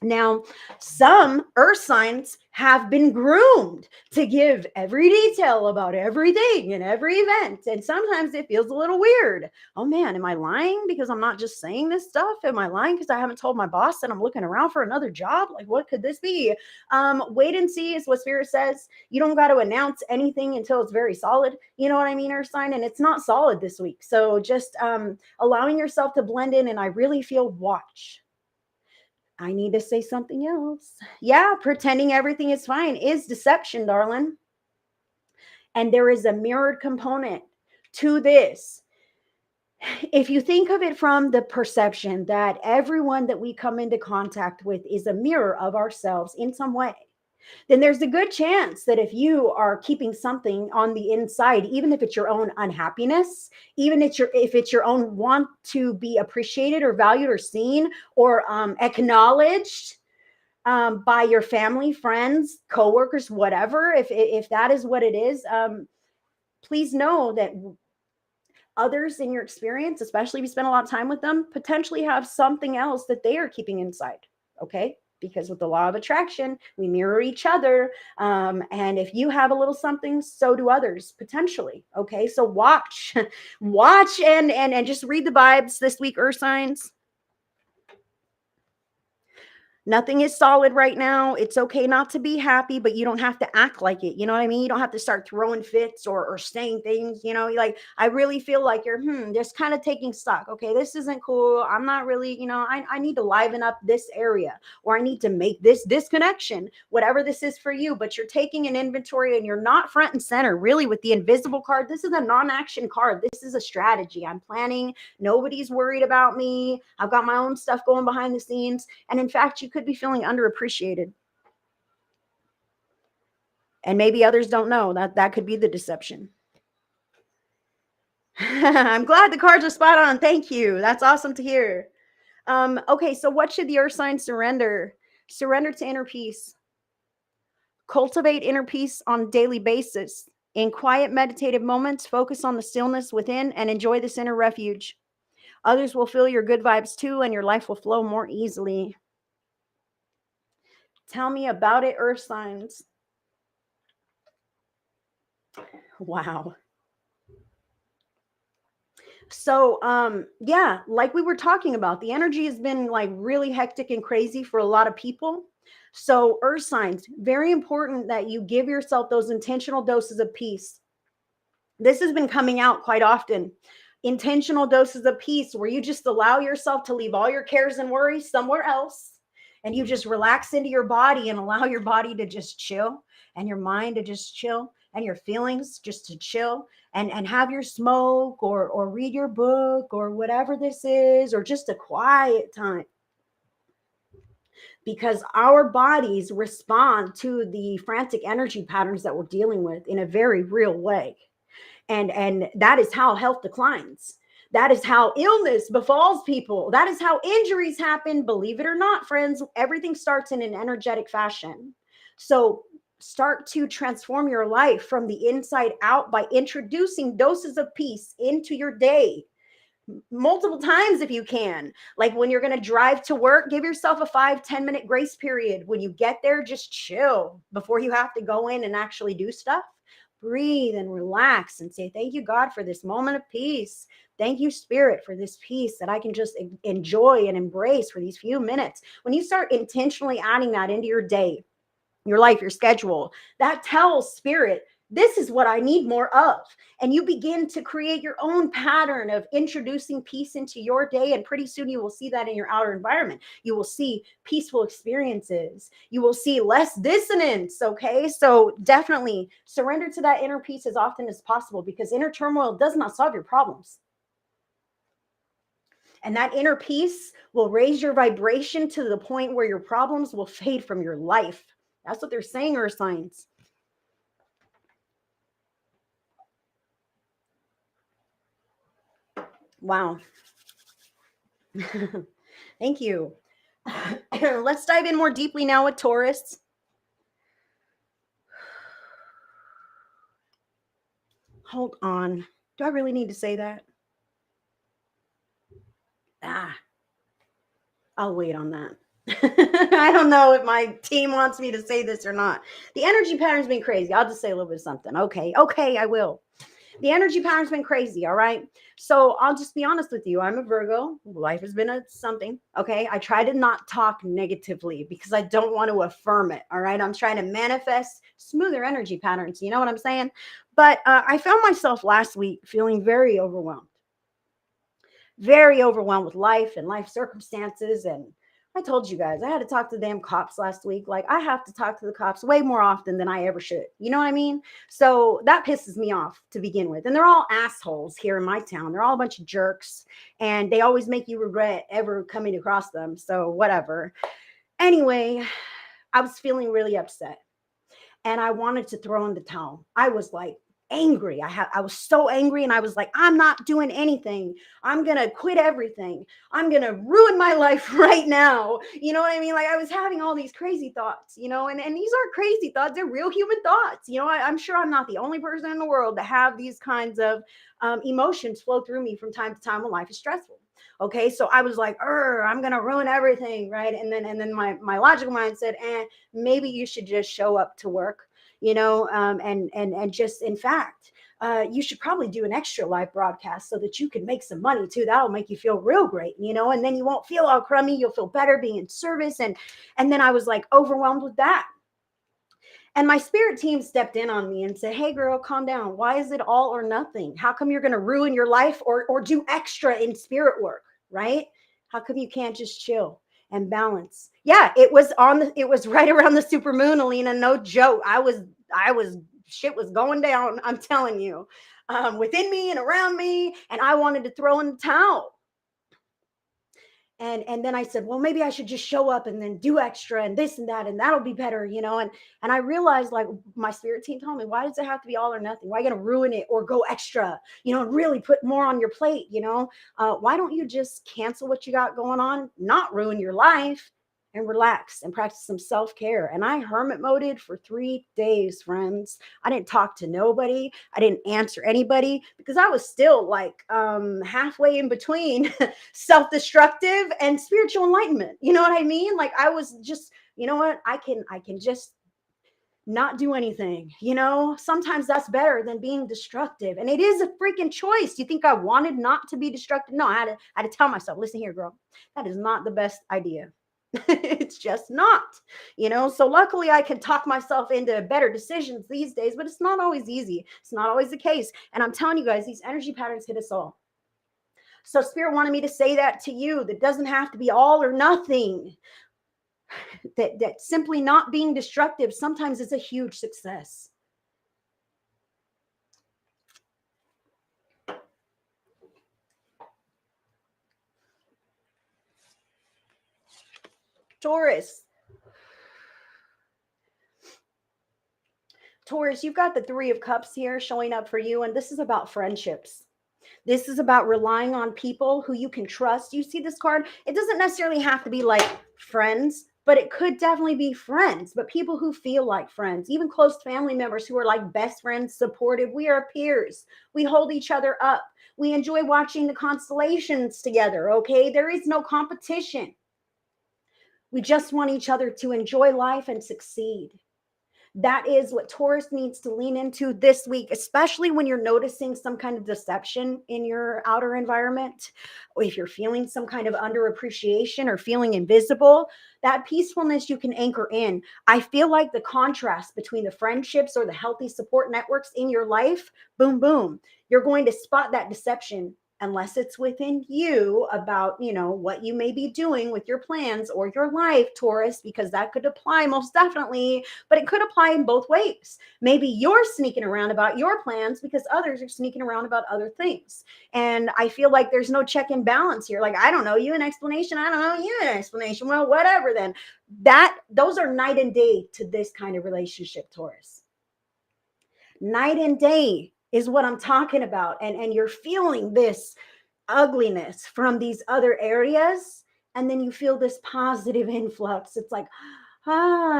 Now, some earth signs have been groomed to give every detail about everything and every event. And sometimes it feels a little weird. Oh man, am I lying because I'm not just saying this stuff? Am I lying because I haven't told my boss that I'm looking around for another job? Like, what could this be? Wait and see is what Spirit says. You don't got to announce anything until it's very solid. You know what I mean, earth sign? And it's not solid this week. So just allowing yourself to blend in. And I really feel watch. I need to say something else. Yeah, pretending everything is fine is deception, darling. And there is a mirrored component to this. If you think of it from the perception that everyone that we come into contact with is a mirror of ourselves in some way, then there's a good chance that if you are keeping something on the inside, even if it's your own unhappiness, even if it's your own want to be appreciated or valued or seen or acknowledged by your family, friends, coworkers, whatever, if that is what it is, please know that others in your experience, especially if you spend a lot of time with them, potentially have something else that they are keeping inside. Okay, because with the law of attraction, we mirror each other. And if you have a little something, so do others potentially. Okay, so watch, watch, and just read the vibes this week, earth signs. Nothing is solid right now. It's okay not to be happy, but you don't have to act like it. You know what I mean? You don't have to start throwing fits or saying things, like I really feel like you're just kind of taking stock. Okay, this isn't cool. I'm not really, I need to liven up this area, or I need to make this disconnection, whatever this is for you. But you're taking an inventory and you're not front and center really with the invisible card. This is a non-action card. This is a strategy. I'm planning. Nobody's worried about me. I've got my own stuff going behind the scenes. And in fact, you could be feeling underappreciated. And maybe others don't know that could be the deception. I'm glad the cards are spot on. Thank you. That's awesome to hear. Okay, so what should the earth sign surrender? Surrender to inner peace. Cultivate inner peace on a daily basis. In quiet meditative moments, focus on the stillness within and enjoy this inner refuge. Others will feel your good vibes too, and your life will flow more easily. Tell me about it, earth signs. Wow. So, yeah, like we were talking about, the energy has been like really hectic and crazy for a lot of people. So, earth signs, very important that you give yourself those intentional doses of peace. This has been coming out quite often. Intentional doses of peace where you just allow yourself to leave all your cares and worries somewhere else, and you just relax into your body and allow your body to just chill, and your mind to just chill, and your feelings just to chill, and have your smoke or read your book or whatever this is, or just a quiet time, because our bodies respond to the frantic energy patterns that we're dealing with in a very real way. And that is how health declines. That is how illness befalls people. That is how injuries happen. Believe it or not, friends, everything starts in an energetic fashion. So start to transform your life from the inside out by introducing doses of peace into your day multiple times if you can. Like when you're going to drive to work, give yourself a 5-10 minute grace period. When you get there, just chill before you have to go in and actually do stuff. Breathe and relax and say, thank you, God, for this moment of peace. Thank you, Spirit, for this peace that I can just enjoy and embrace for these few minutes. When you start intentionally adding that into your day, your life, your schedule, that tells Spirit, this is what I need more of. And you begin to create your own pattern of introducing peace into your day. And pretty soon you will see that in your outer environment. You will see peaceful experiences. You will see less dissonance. Okay. So definitely surrender to that inner peace as often as possible, because inner turmoil does not solve your problems. And that inner peace will raise your vibration to the point where your problems will fade from your life. That's what they're saying, earth signs. Wow. Thank you. Let's dive in more deeply now with Taurus. Hold on. Do I really need to say that? I'll wait on that. I don't know if my team wants me to say this or not. The energy pattern's been crazy. I'll just say a little bit of something. Okay, I will. The energy pattern's been crazy, all right? So I'll just be honest with you. I'm a Virgo. Life has been a something, okay? I try to not talk negatively because I don't want to affirm it, all right? I'm trying to manifest smoother energy patterns. You know what I'm saying? But I found myself last week feeling very overwhelmed with life and life circumstances. And I told you guys, I had to talk to the damn cops last week. Like, I have to talk to the cops way more often than I ever should. You know what I mean? So that pisses me off to begin with. And they're all assholes here in my town. They're all a bunch of jerks, and they always make you regret ever coming across them. So whatever. Anyway, I was feeling really upset, and I wanted to throw in the towel. I was like, angry. I was so angry, and I was like, I'm not doing anything. I'm going to quit everything. I'm going to ruin my life right now. You know what I mean? Like, I was having all these crazy thoughts, and these aren't crazy thoughts. They're real human thoughts. I'm sure I'm not the only person in the world to have these kinds of emotions flow through me from time to time when life is stressful. Okay. So I was like, I'm going to ruin everything. Right. And then my logical mind said, maybe you should just show up to work, and just, in fact, you should probably do an extra live broadcast so that you can make some money too. That'll make you feel real great, and then you won't feel all crummy. You'll feel better being in service. And then I was like overwhelmed with that. And my spirit team stepped in on me and said, hey, girl, calm down. Why is it all or nothing? How come you're going to ruin your life or do extra in spirit work, right? How come you can't just chill and balance? Yeah, it was right around the super moon, Alina. No joke. Shit was going down. I'm telling you, within me and around me. And I wanted to throw in the towel. And then I said, well, maybe I should just show up and then do extra and this and that, and that'll be better, and I realized, like, my spirit team told me, why does it have to be all or nothing? Why are you gonna ruin it or go extra, and really put more on your plate? Why don't you just cancel what you got going on, not ruin your life, and relax and practice some self-care? And I hermit moded for 3 days, friends. I didn't talk to nobody. I didn't answer anybody because I was still like halfway in between self-destructive and spiritual enlightenment. You know what I mean? Like, I was just, you know what? I can just not do anything. Sometimes that's better than being destructive. And it is a freaking choice. You think I wanted not to be destructive? No, I had to tell myself, listen here, girl, that is not the best idea. It's just not, so luckily I can talk myself into better decisions these days, but it's not always easy. It's not always the case. And I'm telling you guys, these energy patterns hit us all. So spirit wanted me to say that to you. That doesn't have to be all or nothing. That simply not being destructive sometimes is a huge success. Taurus, you've got the 3 of Cups here showing up for you, and this is about friendships. This is about relying on people who you can trust. You see this card? It doesn't necessarily have to be like friends, but it could definitely be friends, but people who feel like friends, even close family members who are like best friends, supportive. We are peers. We hold each other up. We enjoy watching the constellations together, okay? There is no competition. We just want each other to enjoy life and succeed. That is what Taurus needs to lean into this week, especially when you're noticing some kind of deception in your outer environment, or if you're feeling some kind of underappreciation or feeling invisible. That peacefulness you can anchor in. I feel like the contrast between the friendships or the healthy support networks in your life, boom, boom, you're going to spot that deception, unless it's within you about, what you may be doing with your plans or your life, Taurus, because that could apply most definitely, but it could apply in both ways. Maybe you're sneaking around about your plans because others are sneaking around about other things. And I feel like there's no check and balance here. Like, I don't know you an explanation. I don't know you an explanation. Well, whatever then. Those are night and day to this kind of relationship, Taurus. Night and day is what I'm talking about. And you're feeling this ugliness from these other areas. And then you feel this positive influx. It's like,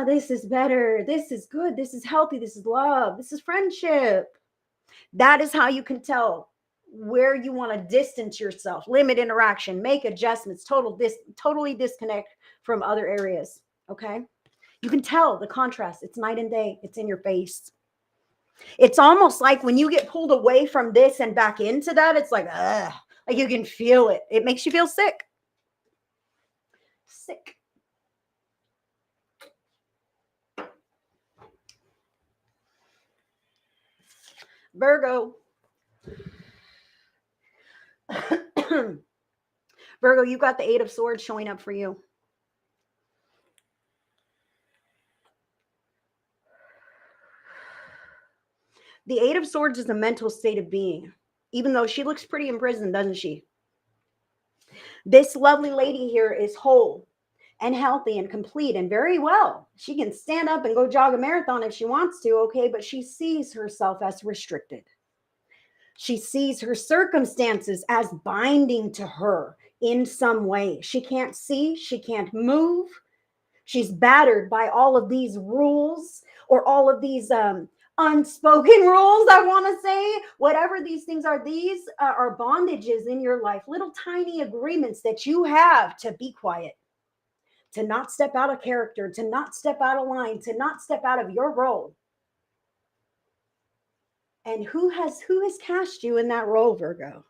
this is better. This is good. This is healthy. This is love. This is friendship. That is how you can tell where you want to distance yourself, limit interaction, make adjustments, totally disconnect from other areas. Okay. You can tell the contrast. It's night and day. It's in your face. It's almost like when you get pulled away from this and back into that, it's like, like you can feel it. It makes you feel sick. Sick. Virgo. Virgo, you got the 8 of Swords showing up for you. The 8 of Swords is a mental state of being, even though she looks pretty imprisoned, doesn't she? This lovely lady here is whole and healthy and complete and very well. She can stand up and go jog a marathon if she wants to, okay? But she sees herself as restricted. She sees her circumstances as binding to her in some way. She can't see, she can't move. She's battered by all of these rules or all of these unspoken rules, I want to say. Whatever these things are, these are bondages in your life, little tiny agreements that you have to be quiet, to not step out of character, to not step out of line, to not step out of your role. And who has cast you in that role, Virgo?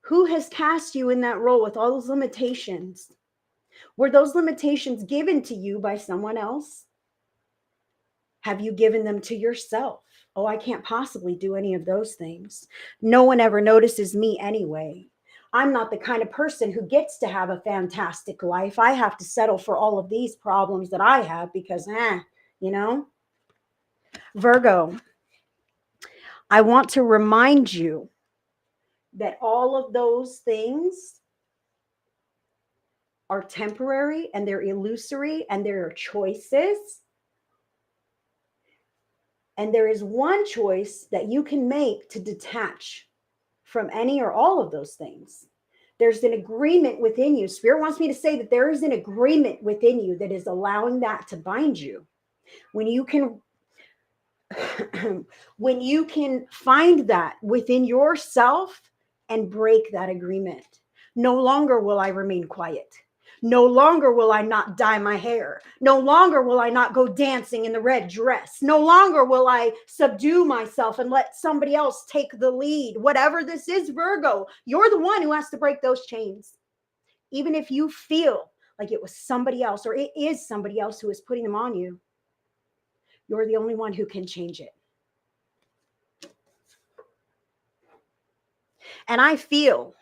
Who has cast you in that role with all those limitations? Were those limitations given to you by someone else? Have you given them to yourself? Oh, I can't possibly do any of those things. No one ever notices me anyway. I'm not the kind of person who gets to have a fantastic life. I have to settle for all of these problems that I have because, you know, Virgo, I want to remind you that all of those things are temporary and they're illusory and there are choices. And there is one choice that you can make to detach from any or all of those things. There's an agreement within you. Spirit wants me to say that there is an agreement within you that is allowing that to bind you. When you can when you can find that within yourself and break that agreement. No longer will I remain quiet. No longer will I not dye my hair. No longer will I not go dancing in the red dress. No longer will I subdue myself and let somebody else take the lead. Whatever this is, Virgo, you're the one who has to break those chains. Even if you feel like it was somebody else or it is somebody else who is putting them on you, you're the only one who can change it. And I feel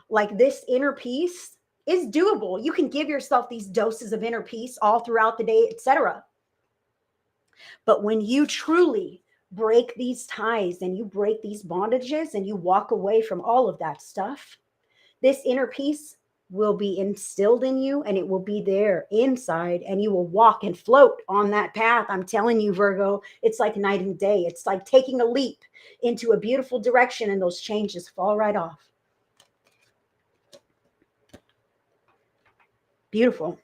like this inner peace is doable. You can give yourself these doses of inner peace all throughout the day, etc. But when you truly break these ties and you break these bondages and you walk away from all of that stuff, this inner peace will be instilled in you and it will be there inside and you will walk and float on that path. I'm telling you, Virgo, it's like night and day. It's like taking a leap into a beautiful direction and those changes fall right off. Beautiful.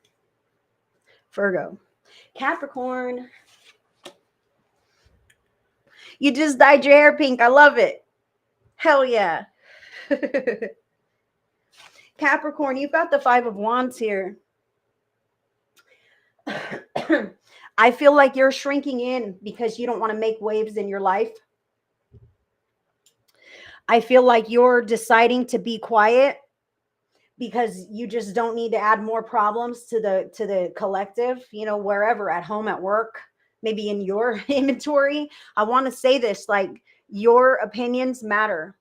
Virgo. Capricorn. You just dyed your hair pink. I love it. Hell yeah. Capricorn, you've got the 5 of Wands here. I feel like you're shrinking in because you don't want to make waves in your life. I feel like you're deciding to be quiet because you just don't need to add more problems to the collective, you know, wherever, at home, at work, maybe in your inventory. I want to say this, like, your opinions matter.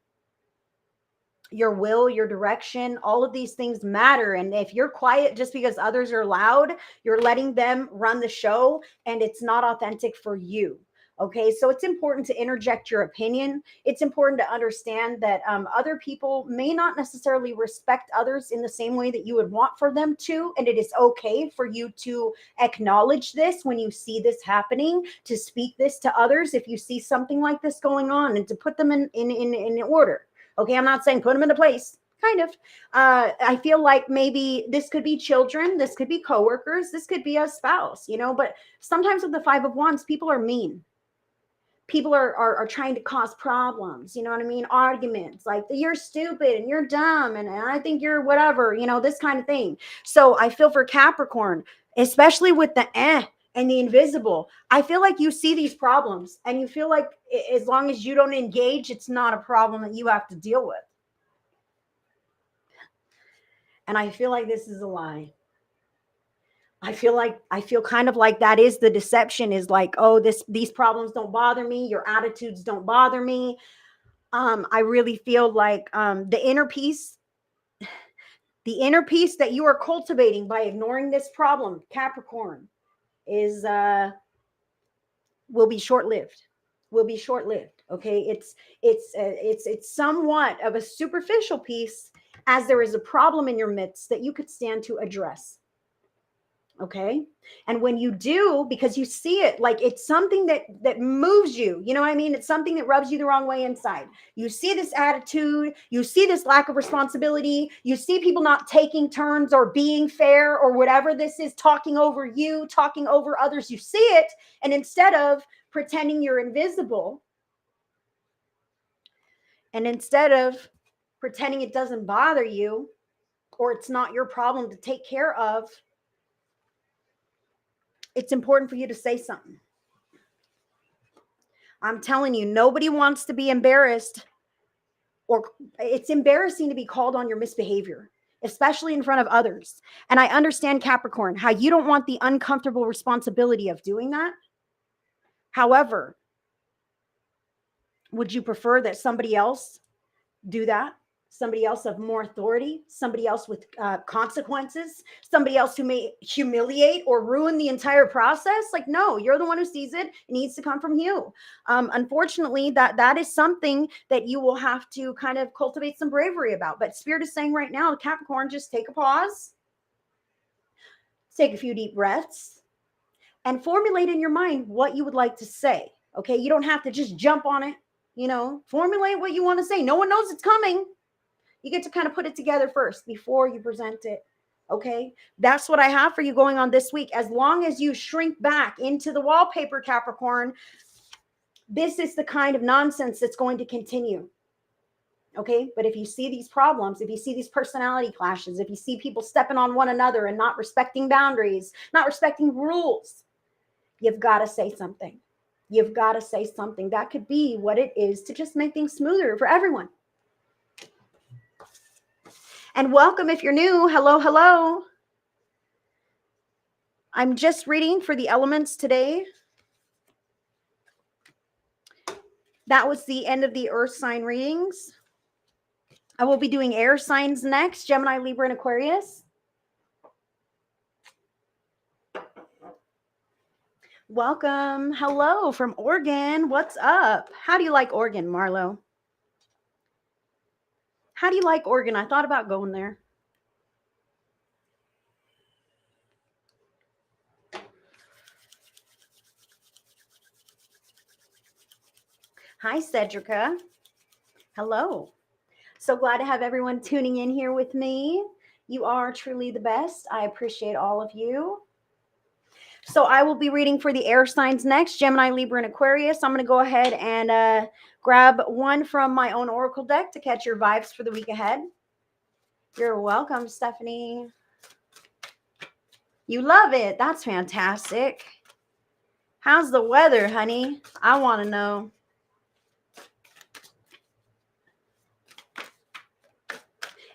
Your will, your direction, all of these things matter. And if you're quiet just because others are loud, you're letting them run the show and it's not authentic for you. Okay, so it's important to interject your opinion. It's important to understand that other people may not necessarily respect others in the same way that you would want for them to. And it is okay for you to acknowledge this when you see this happening, to speak this to others if you see something like this going on, and to put them in order. Okay, I'm not saying put them into place. Kind of. I feel like maybe this could be children, this could be coworkers, this could be a spouse, you know, but sometimes with the 5 of Wands, people are mean. People are trying to cause problems, you know what I mean? Arguments, like you're stupid and you're dumb and I think you're whatever, you know, this kind of thing. So I feel for Capricorn, especially with the and the invisible. I feel like you see these problems and you feel like as long as you don't engage, it's not a problem that you have to deal with. And I feel like this is a lie. I feel kind of like that is the deception, is like, oh, these problems don't bother me. Your attitudes don't bother me. I really feel like the inner peace that you are cultivating by ignoring this problem, Capricorn, is will be short-lived. Will be short-lived. Okay, it's somewhat of a superficial peace, as there is a problem in your midst that you could stand to address. Okay. And when you do, because you see it, like it's something that moves you, you know what I mean? It's something that rubs you the wrong way inside. You see this attitude, you see this lack of responsibility, you see people not taking turns or being fair or whatever this is, talking over you, talking over others. You see it. And instead of pretending you're invisible, and instead of pretending it doesn't bother you or it's not your problem to take care of, it's important for you to say something. I'm telling you, nobody wants to be embarrassed, or it's embarrassing to be called on your misbehavior, especially in front of others. And I understand, Capricorn, how you don't want the uncomfortable responsibility of doing that. However, would you prefer that somebody else do that? Somebody else of more authority, somebody else with consequences, somebody else who may humiliate or ruin the entire process? Like, no, you're the one who sees it. It needs to come from you. Unfortunately, that is something that you will have to kind of cultivate some bravery about. But Spirit is saying right now, Capricorn, just take a pause, take a few deep breaths, and formulate in your mind what you would like to say. Okay, you don't have to just jump on it. Formulate what you want to say. No one knows it's coming. You get to kind of put it together first before you present it. Okay, that's what I have for you going on this week. As long as you shrink back into the wallpaper, Capricorn, this is the kind of nonsense that's going to continue. Okay, but if you see these problems, if you see these personality clashes, if you see people stepping on one another and not respecting boundaries, not respecting rules, you've got to say something. You've got to say something. That could be what it is to just make things smoother for everyone. And welcome if you're new. Hello, hello. I'm just reading for the elements today. That was the end of the earth sign readings. I will be doing air signs next, Gemini, Libra, and Aquarius. Welcome. Hello from Oregon. What's up? How do you like Oregon, Marlo? How do you like Oregon? I thought about going there. Hi, Cedrica. Hello. So glad to have everyone tuning in here with me. You are truly the best. I appreciate all of you. So I will be reading for the air signs next, Gemini, Libra, and Aquarius. I'm going to go ahead and grab one from my own oracle deck to catch your vibes for the week ahead. You're welcome, Stephanie. You love it. That's fantastic. How's the weather, honey? I want to know.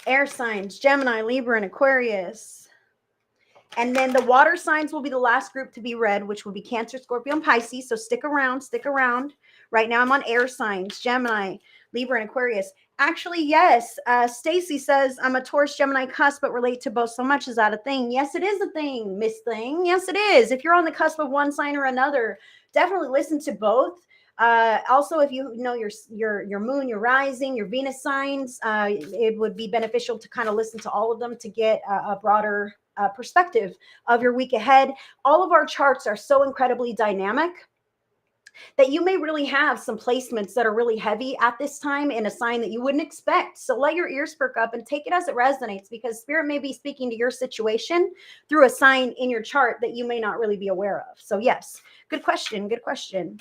Air signs, Gemini, Libra, and Aquarius. And then the water signs will be the last group to be read, which will be Cancer, Scorpio, and Pisces. So stick around, stick around. Right now I'm on air signs, Gemini, Libra, and Aquarius. Actually, yes. Stacy says, I'm a Taurus, Gemini cusp, but relate to both so much. Is that a thing? Yes, it is a thing, Miss Thing. Yes, it is. If you're on the cusp of one sign or another, definitely listen to both. Also, if you know your moon, your rising, your Venus signs, it would be beneficial to kind of listen to all of them to get a broader perspective of your week ahead. All of our charts are so incredibly dynamic that you may really have some placements that are really heavy at this time in a sign that you wouldn't expect. So let your ears perk up and take it as it resonates, because Spirit may be speaking to your situation through a sign in your chart that you may not really be aware of. So yes, good question. Good question.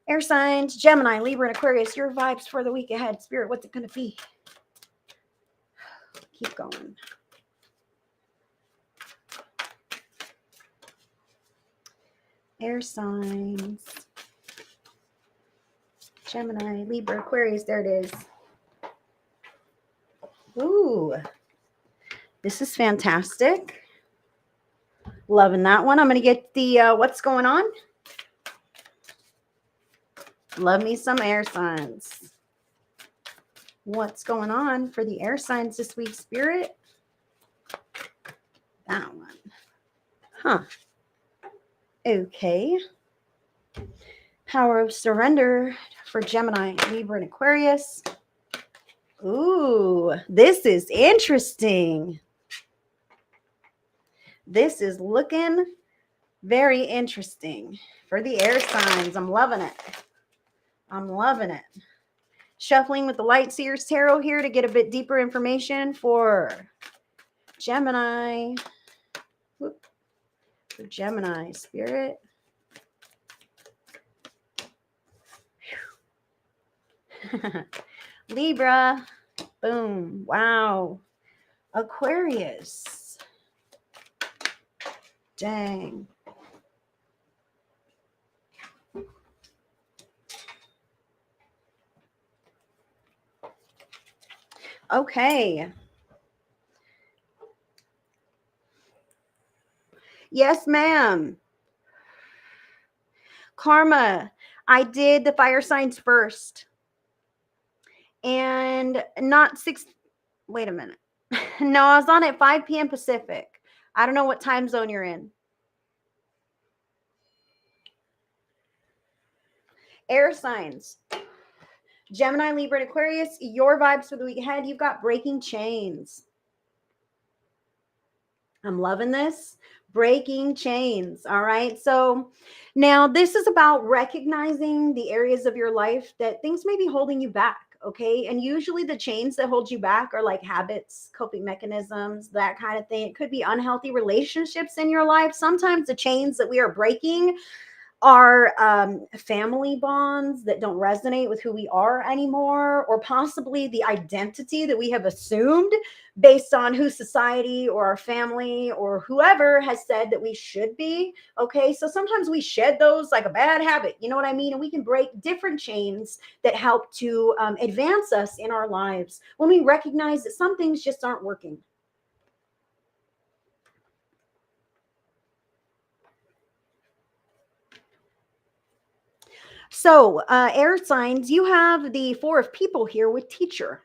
Air signs, Gemini, Libra, and Aquarius, your vibes for the week ahead. Spirit, what's it going to be? Keep going. Air signs, Gemini, Libra, Aquarius, there it is. Ooh, this is fantastic. Loving that one. I'm going to get the what's going on. Love me some air signs. What's going on for the air signs this week, Spirit? That one. Huh. Okay. Power of surrender for Gemini, Libra, and Aquarius. Ooh, this is interesting. This is looking very interesting for the air signs. I'm loving it. I'm loving it. Shuffling with the Light Seers Tarot here to get a bit deeper information for Gemini. Whoop. For Gemini, Spirit. Libra. Boom. Wow. Aquarius. Dang. Okay. Yes, ma'am. Karma. I did the fire signs first and not six. Wait a minute. No, I was on at 5 p.m. Pacific. I don't know what time zone you're in. Air signs. Gemini, Libra, and Aquarius, your vibes for the week ahead. You've got breaking chains. I'm loving this. Breaking chains. All right. So now this is about recognizing the areas of your life that things may be holding you back. Okay. And usually the chains that hold you back are like habits, coping mechanisms, that kind of thing. It could be unhealthy relationships in your life. Sometimes the chains that we are breaking are family bonds that don't resonate with who we are anymore, or possibly the identity that we have assumed based on who society or our family or whoever has said that we should be. Okay, so sometimes we shed those like a bad habit, you know what I mean? And we can break different chains that help to advance us in our lives when we recognize that some things just aren't working. So, air signs, you have the Four of People here with teacher.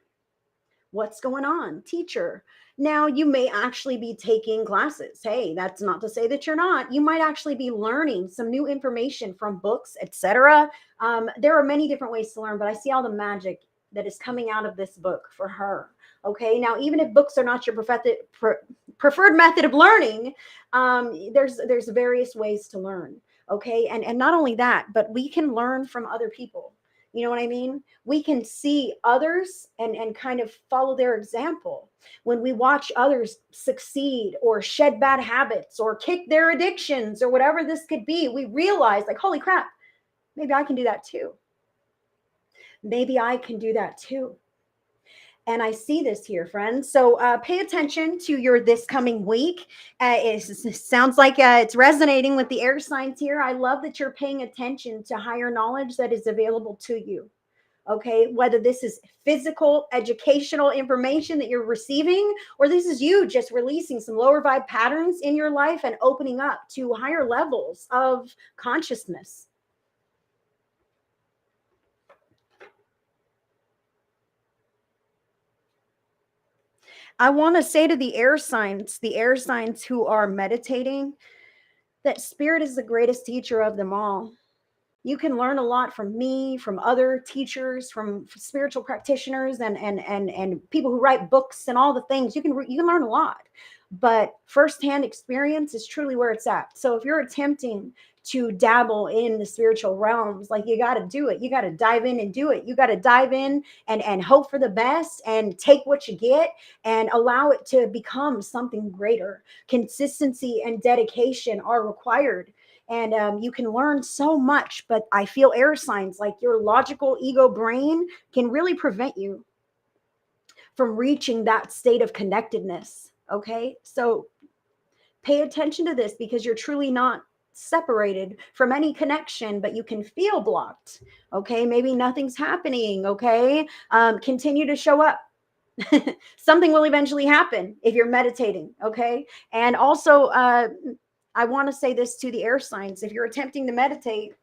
What's going on, teacher? Now, you may actually be taking classes. Hey, that's not to say that you're not. You might actually be learning some new information from books, etc. There are many different ways to learn, but I see all the magic that is coming out of this book for her. Okay, now even if books are not your preferred method of learning, there's various ways to learn. Okay, and not only that, but we can learn from other people. You know what I mean? We can see others and kind of follow their example. When we watch others succeed or shed bad habits or kick their addictions or whatever this could be, we realize, like, holy crap, maybe I can do that too. Maybe I can do that too. And I see this here, friends. So pay attention to your this coming week. It sounds like it's resonating with the air signs here. I love that you're paying attention to higher knowledge that is available to you. Okay, whether this is physical, educational information that you're receiving, or this is you just releasing some lower vibe patterns in your life and opening up to higher levels of consciousness. I want to say to the air signs who are meditating, that spirit is the greatest teacher of them all. You can learn a lot from me, from other teachers, from spiritual practitioners, and people who write books and all the things. You can learn a lot, but firsthand experience is truly where it's at. So if you're attempting to dabble in the spiritual realms, like, you got to do it. You got to dive in and do it. You got to dive in and hope for the best and take what you get and allow it to become something greater. Consistency and dedication are required, and you can learn so much. But I feel air signs, like your logical ego brain, can really prevent you from reaching that state of connectedness. Okay, so pay attention to this, because you're truly not separated from any connection, but you can feel blocked. Okay, maybe nothing's happening. Okay, continue to show up. Something will eventually happen if you're meditating. Okay, and also I want to say this to the air signs: if you're attempting to meditate,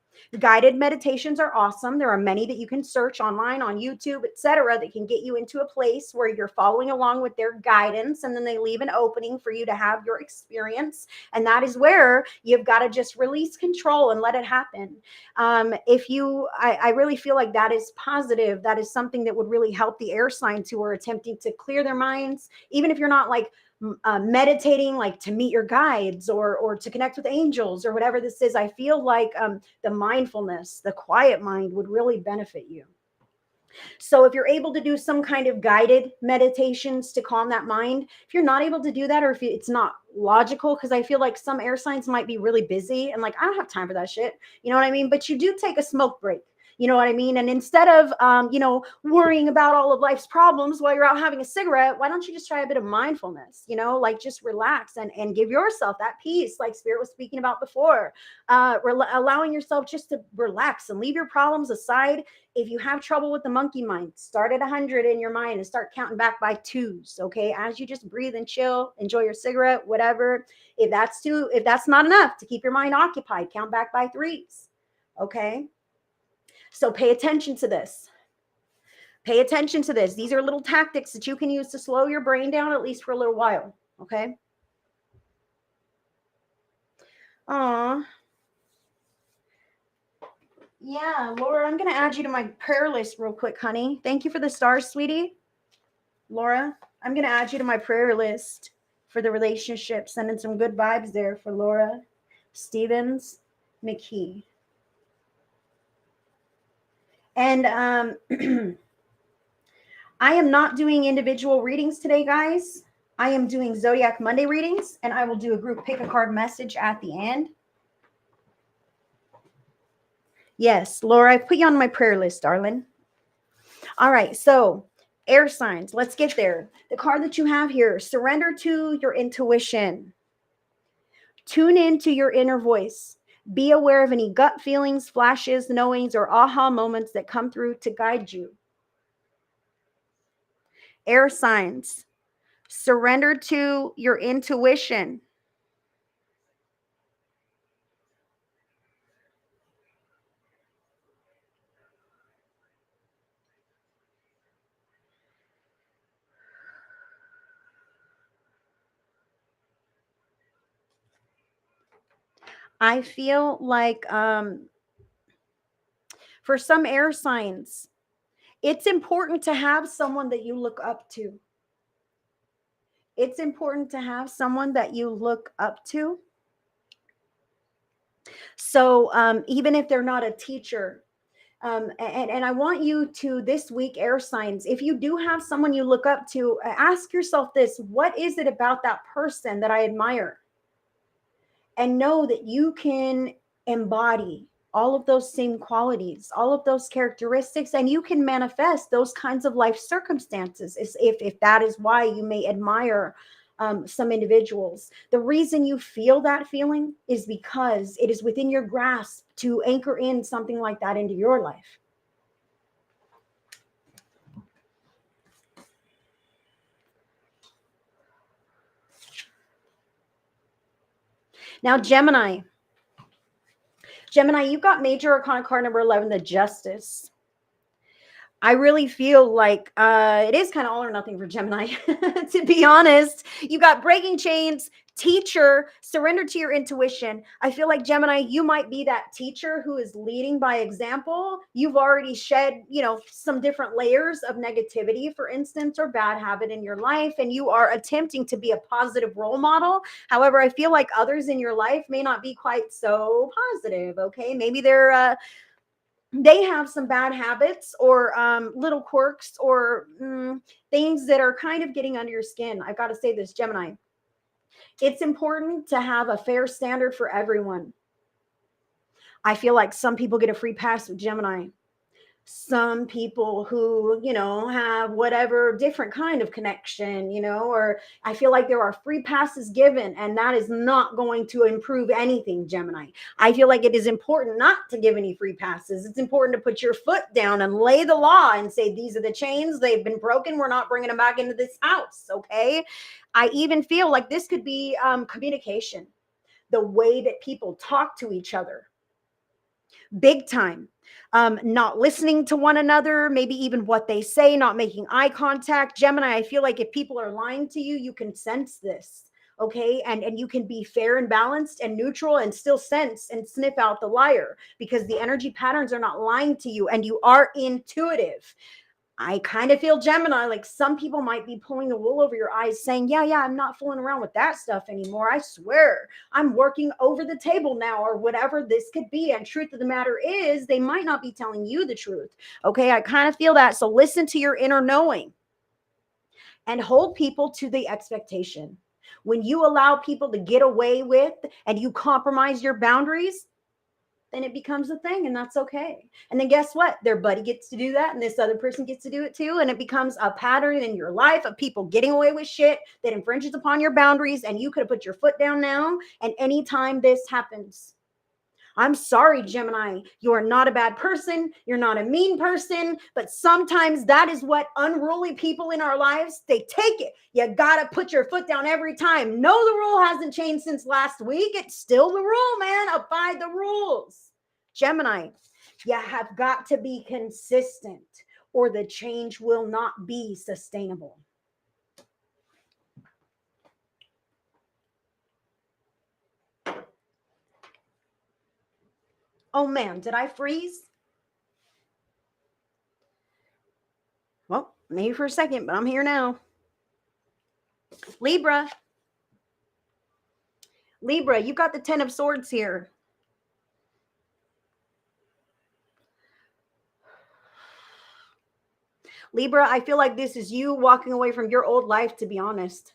guided meditations are awesome. There are many that you can search online on YouTube, etc., that can get you into a place where you're following along with their guidance, and then they leave an opening for you to have your experience. And that is where you've got to just release control and let it happen. If you, I really feel like that is positive. That is something that would really help the air signs who are attempting to clear their minds, even if you're not like meditating like to meet your guides or to connect with angels or whatever this is. I feel like the mindfulness, the quiet mind, would really benefit you. So if you're able to do some kind of guided meditations to calm that mind, if you're not able to do that, or if it's not logical, because I feel like some air signs might be really busy and like, I don't have time for that shit, you know what I mean? But you do take a smoke break. You know what I mean? And instead of, worrying about all of life's problems while you're out having a cigarette, why don't you just try a bit of mindfulness, like just relax and give yourself that peace, like Spirit was speaking about before, allowing yourself just to relax and leave your problems aside. If you have trouble with the monkey mind, start at 100 in your mind and start counting back by twos. Okay. As you just breathe and chill, enjoy your cigarette, whatever. If that's not enough to keep your mind occupied, count back by threes. Okay. So pay attention to this. Pay attention to this. These are little tactics that you can use to slow your brain down, at least for a little while. Okay. Aw. Yeah, Laura, I'm going to add you to my prayer list real quick, honey. Thank you for the stars, sweetie. Laura, I'm going to add you to my prayer list for the relationship. Sending some good vibes there for Laura Stevens McKee. And I am not doing individual readings today, guys. I am doing Zodiac Monday readings, and I will do a group pick a card message at the end. Yes, Laura, I put you on my prayer list, darling. All right, so air signs, let's get there. The card that you have here, surrender to your intuition. Tune into your inner voice. Be aware of any gut feelings, flashes, knowings, or aha moments that come through to guide you. Air signs, surrender to your intuition. I feel like for some air signs, it's important to have someone that you look up to. It's important to have someone that you look up to. So even if they're not a teacher, and I want you to this week, air signs, if you do have someone you look up to, ask yourself this: what is it about that person that I admire? And know that you can embody all of those same qualities, all of those characteristics, and you can manifest those kinds of life circumstances if that is why you may admire some individuals. The reason you feel that feeling is because it is within your grasp to anchor in something like that into your life. Now, Gemini, you've got major arcana card number 11, the Justice. I really feel like it is kind of all or nothing for Gemini, to be honest. You got breaking chains, teacher, surrender to your intuition. I feel like Gemini, you might be that teacher who is leading by example. You've already shed, some different layers of negativity, for instance, or bad habit in your life, and you are attempting to be a positive role model. However, I feel like others in your life may not be quite so positive. Okay, maybe they have some bad habits or little quirks or things that are kind of getting under your skin. I've got to say this, Gemini. It's important to have a fair standard for everyone. I feel like some people get a free pass with Gemini. Some people who, have whatever different kind of connection, or I feel like there are free passes given, and that is not going to improve anything, Gemini. I feel like it is important not to give any free passes. It's important to put your foot down and lay the law and say, these are the chains. They've been broken. We're not bringing them back into this house. Okay. I even feel like this could be communication, the way that people talk to each other. Big time. Not listening to one another, maybe even what they say, not making eye contact. Gemini, I feel like if people are lying to you, you can sense this. Okay. And you can be fair and balanced and neutral and still sense and sniff out the liar, because the energy patterns are not lying to you and you are intuitive. I kind of feel, Gemini, like some people might be pulling the wool over your eyes saying, yeah, I'm not fooling around with that stuff anymore. I swear I'm working over the table now, or whatever this could be. And truth of the matter is, they might not be telling you the truth. Okay. I kind of feel that. So listen to your inner knowing and hold people to the expectation. When you allow people to get away with and you compromise your boundaries, then it becomes a thing, and that's okay. And then guess what? Their buddy gets to do that, and this other person gets to do it too. And it becomes a pattern in your life of people getting away with shit that infringes upon your boundaries. And you could have put your foot down now. And anytime this happens, I'm sorry, Gemini, you are not a bad person. You're not a mean person, but sometimes that is what unruly people in our lives, they take it. You got to put your foot down every time. No, the rule hasn't changed since last week. It's still the rule, man. Abide the rules. Gemini, you have got to be consistent or the change will not be sustainable. Oh man, did I freeze? Well, maybe for a second, but I'm here now. Libra, you got the 10 of Swords here. Libra, I feel like this is you walking away from your old life, to be honest.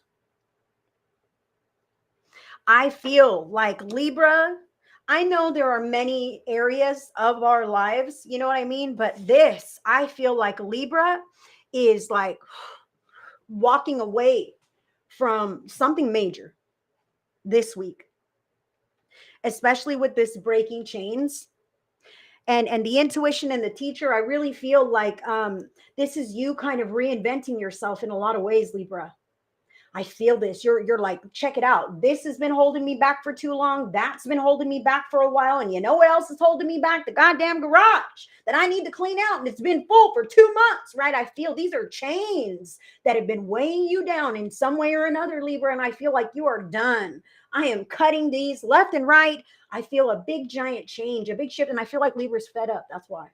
I feel like Libra, I know there are many areas of our lives, you know what I mean? But this, I feel like Libra is like walking away from something major this week, especially with this breaking chains and the intuition and the teacher. I really feel like this is you kind of reinventing yourself in a lot of ways, Libra. I feel this. You're like, check it out. This has been holding me back for too long. That's been holding me back for a while. And you know what else is holding me back? The goddamn garage that I need to clean out. And it's been full for 2 months, right? I feel these are chains that have been weighing you down in some way or another, Libra. And I feel like you are done. I am cutting these left and right. I feel a big giant change, a big shift. And I feel like Libra's fed up. That's why.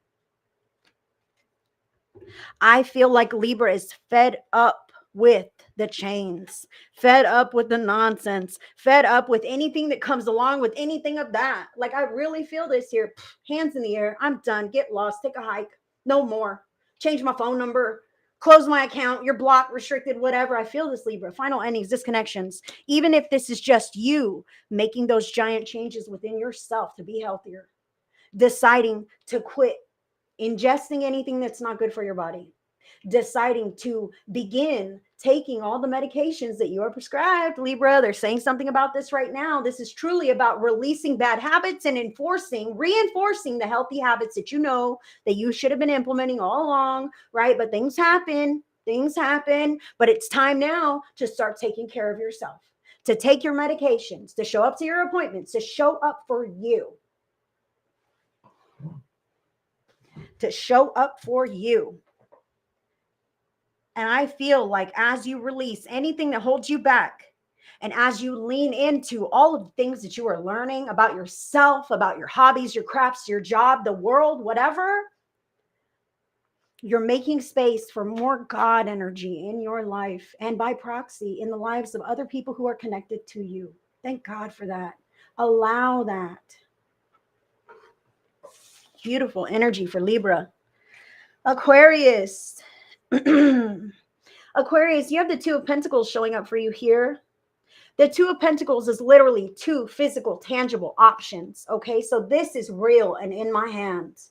I feel like Libra is fed up with the chains, fed up with the nonsense, fed up with anything that comes along with anything of that. Like, I really feel this here. Hands in the air. I'm done. Get lost. Take a hike. No more. Change my phone number. Close my account. You're blocked, restricted, whatever. I feel this, Libra. Final endings, disconnections. Even if this is just you making those giant changes within yourself to be healthier, deciding to quit ingesting anything that's not good for your body, deciding to begin taking all the medications that you are prescribed, Libra. They're saying something about this right now. This is truly about releasing bad habits and reinforcing the healthy habits that you know that you should have been implementing all along, right? But things happen, but it's time now to start taking care of yourself, to take your medications, to show up to your appointments, to show up for you. To show up for you. And I feel like as you release anything that holds you back, and as you lean into all of the things that you are learning about yourself, about your hobbies, your crafts, your job, the world, whatever, you're making space for more God energy in your life and by proxy in the lives of other people who are connected to you. Thank God for that. Allow that. Beautiful energy for Libra. Aquarius. Aquarius, you have the Two of Pentacles showing up for you here. The Two of Pentacles is literally two physical, tangible options. Okay, so this is real and in my hands.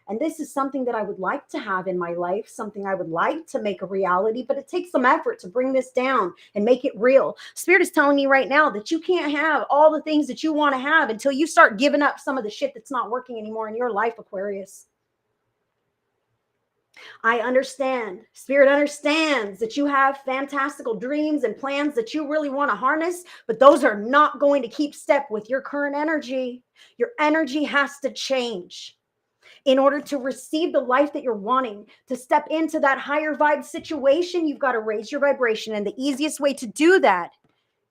And this is something that I would like to have in my life, something I would like to make a reality, but it takes some effort to bring this down and make it real. Spirit is telling me right now that you can't have all the things that you want to have until you start giving up some of the shit that's not working anymore in your life, Aquarius. I understand. Spirit understands that you have fantastical dreams and plans that you really want to harness, but those are not going to keep step with your current energy. Your energy has to change in order to receive the life that you're wanting, to step into that higher vibe situation. You've got to raise your vibration. And the easiest way to do that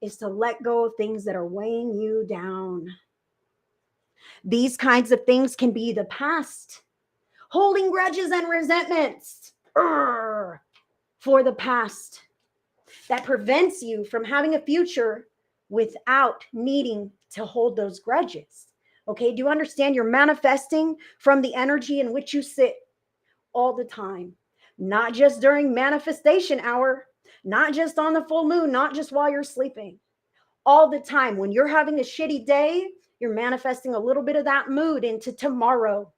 is to let go of things that are weighing you down. These kinds of things can be the past. Holding grudges and resentments for the past that prevents you from having a future without needing to hold those grudges. Okay, do you understand? You're manifesting from the energy in which you sit all the time, not just during manifestation hour, not just on the full moon, not just while you're sleeping. All the time. When you're having a shitty day, You're manifesting a little bit of that mood into tomorrow.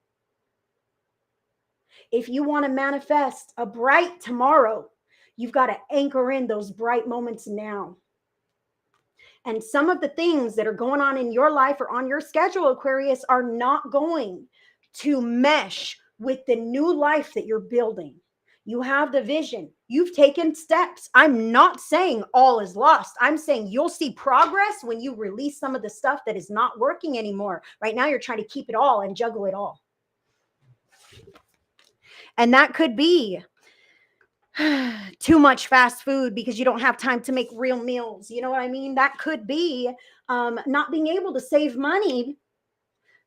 If you want to manifest a bright tomorrow, you've got to anchor in those bright moments now. And some of the things that are going on in your life or on your schedule, Aquarius, are not going to mesh with the new life that you're building. You have the vision. You've taken steps. I'm not saying all is lost. I'm saying you'll see progress when you release some of the stuff that is not working anymore. Right now, you're trying to keep it all and juggle it all. And that could be too much fast food because you don't have time to make real meals. You know what I mean? That could be not being able to save money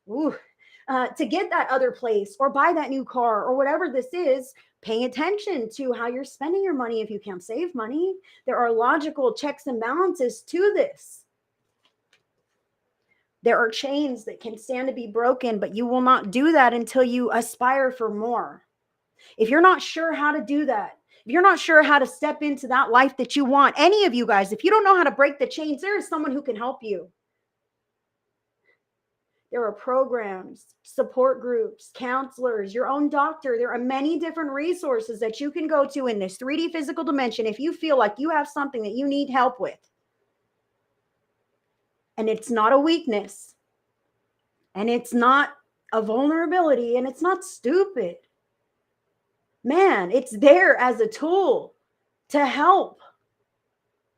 to get that other place or buy that new car or whatever this is. Paying attention to how you're spending your money if you can't save money. There are logical checks and balances to this. There are chains that can stand to be broken, but you will not do that until you aspire for more. If you're not sure how to do that, if you're not sure how to step into that life that you want, any of you guys, if you don't know how to break the chains, there is someone who can help you. There are programs, support groups, counselors, your own doctor. There are many different resources that you can go to in this 3D physical dimension if you feel like you have something that you need help with. And it's not a weakness. And it's not a vulnerability. And it's not stupid. Man, it's there as a tool to help.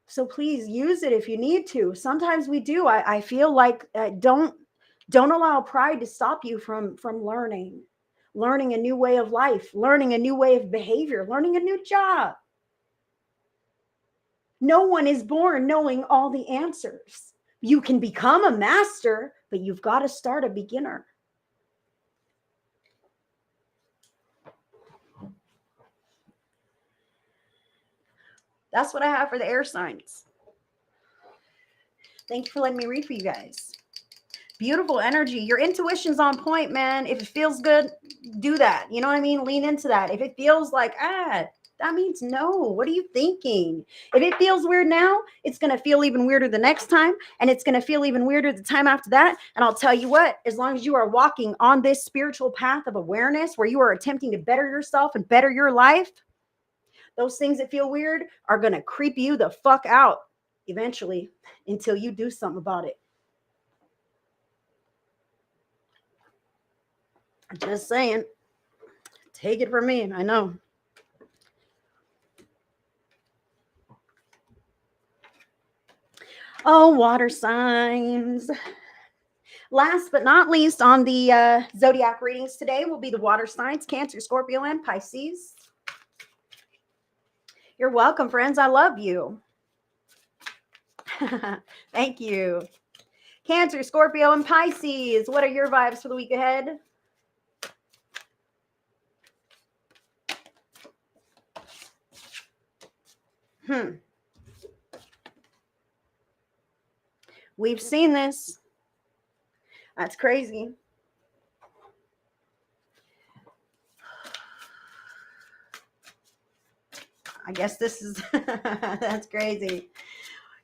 So please use it if you need to. Sometimes we do. I feel like don't allow pride to stop you from learning a new way of life, learning a new way of behavior, learning a new job. No one is born knowing all the answers. You can become a master, but you've got to start a beginner. That's what I have for the air signs. Thank you for letting me read for you guys. Beautiful energy. Your intuition's on point, man. If it feels good, do that. You know what I mean? Lean into that. If it feels like, that means no. What are you thinking? If it feels weird now, it's going to feel even weirder the next time. And it's going to feel even weirder the time after that. And I'll tell you what, as long as you are walking on this spiritual path of awareness where you are attempting to better yourself and better your life, those things that feel weird are going to creep you the fuck out eventually until you do something about it. Just saying. Take it from me. I know. Oh, water signs. Last but not least on the Zodiac readings today will be the water signs, Cancer, Scorpio, and Pisces. You're welcome, friends. I love you. Thank you. Cancer, Scorpio, and Pisces. What are your vibes for the week ahead? We've seen this. That's crazy. I guess this is, that's crazy.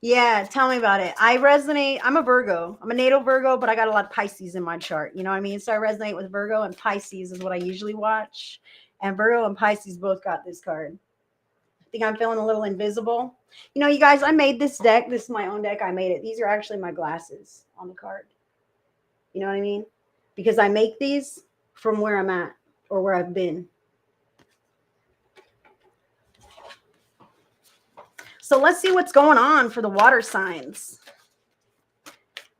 Yeah, tell me about it. I resonate. I'm a Virgo. I'm a natal Virgo, but I got a lot of Pisces in my chart. You know what I mean? So I resonate with Virgo, and Pisces is what I usually watch. And Virgo and Pisces both got this card. I think I'm feeling a little invisible. You know, you guys, I made this deck. This is my own deck. I made it. These are actually my glasses on the card. You know what I mean? Because I make these from where I'm at or where I've been. So let's see what's going on for the water signs.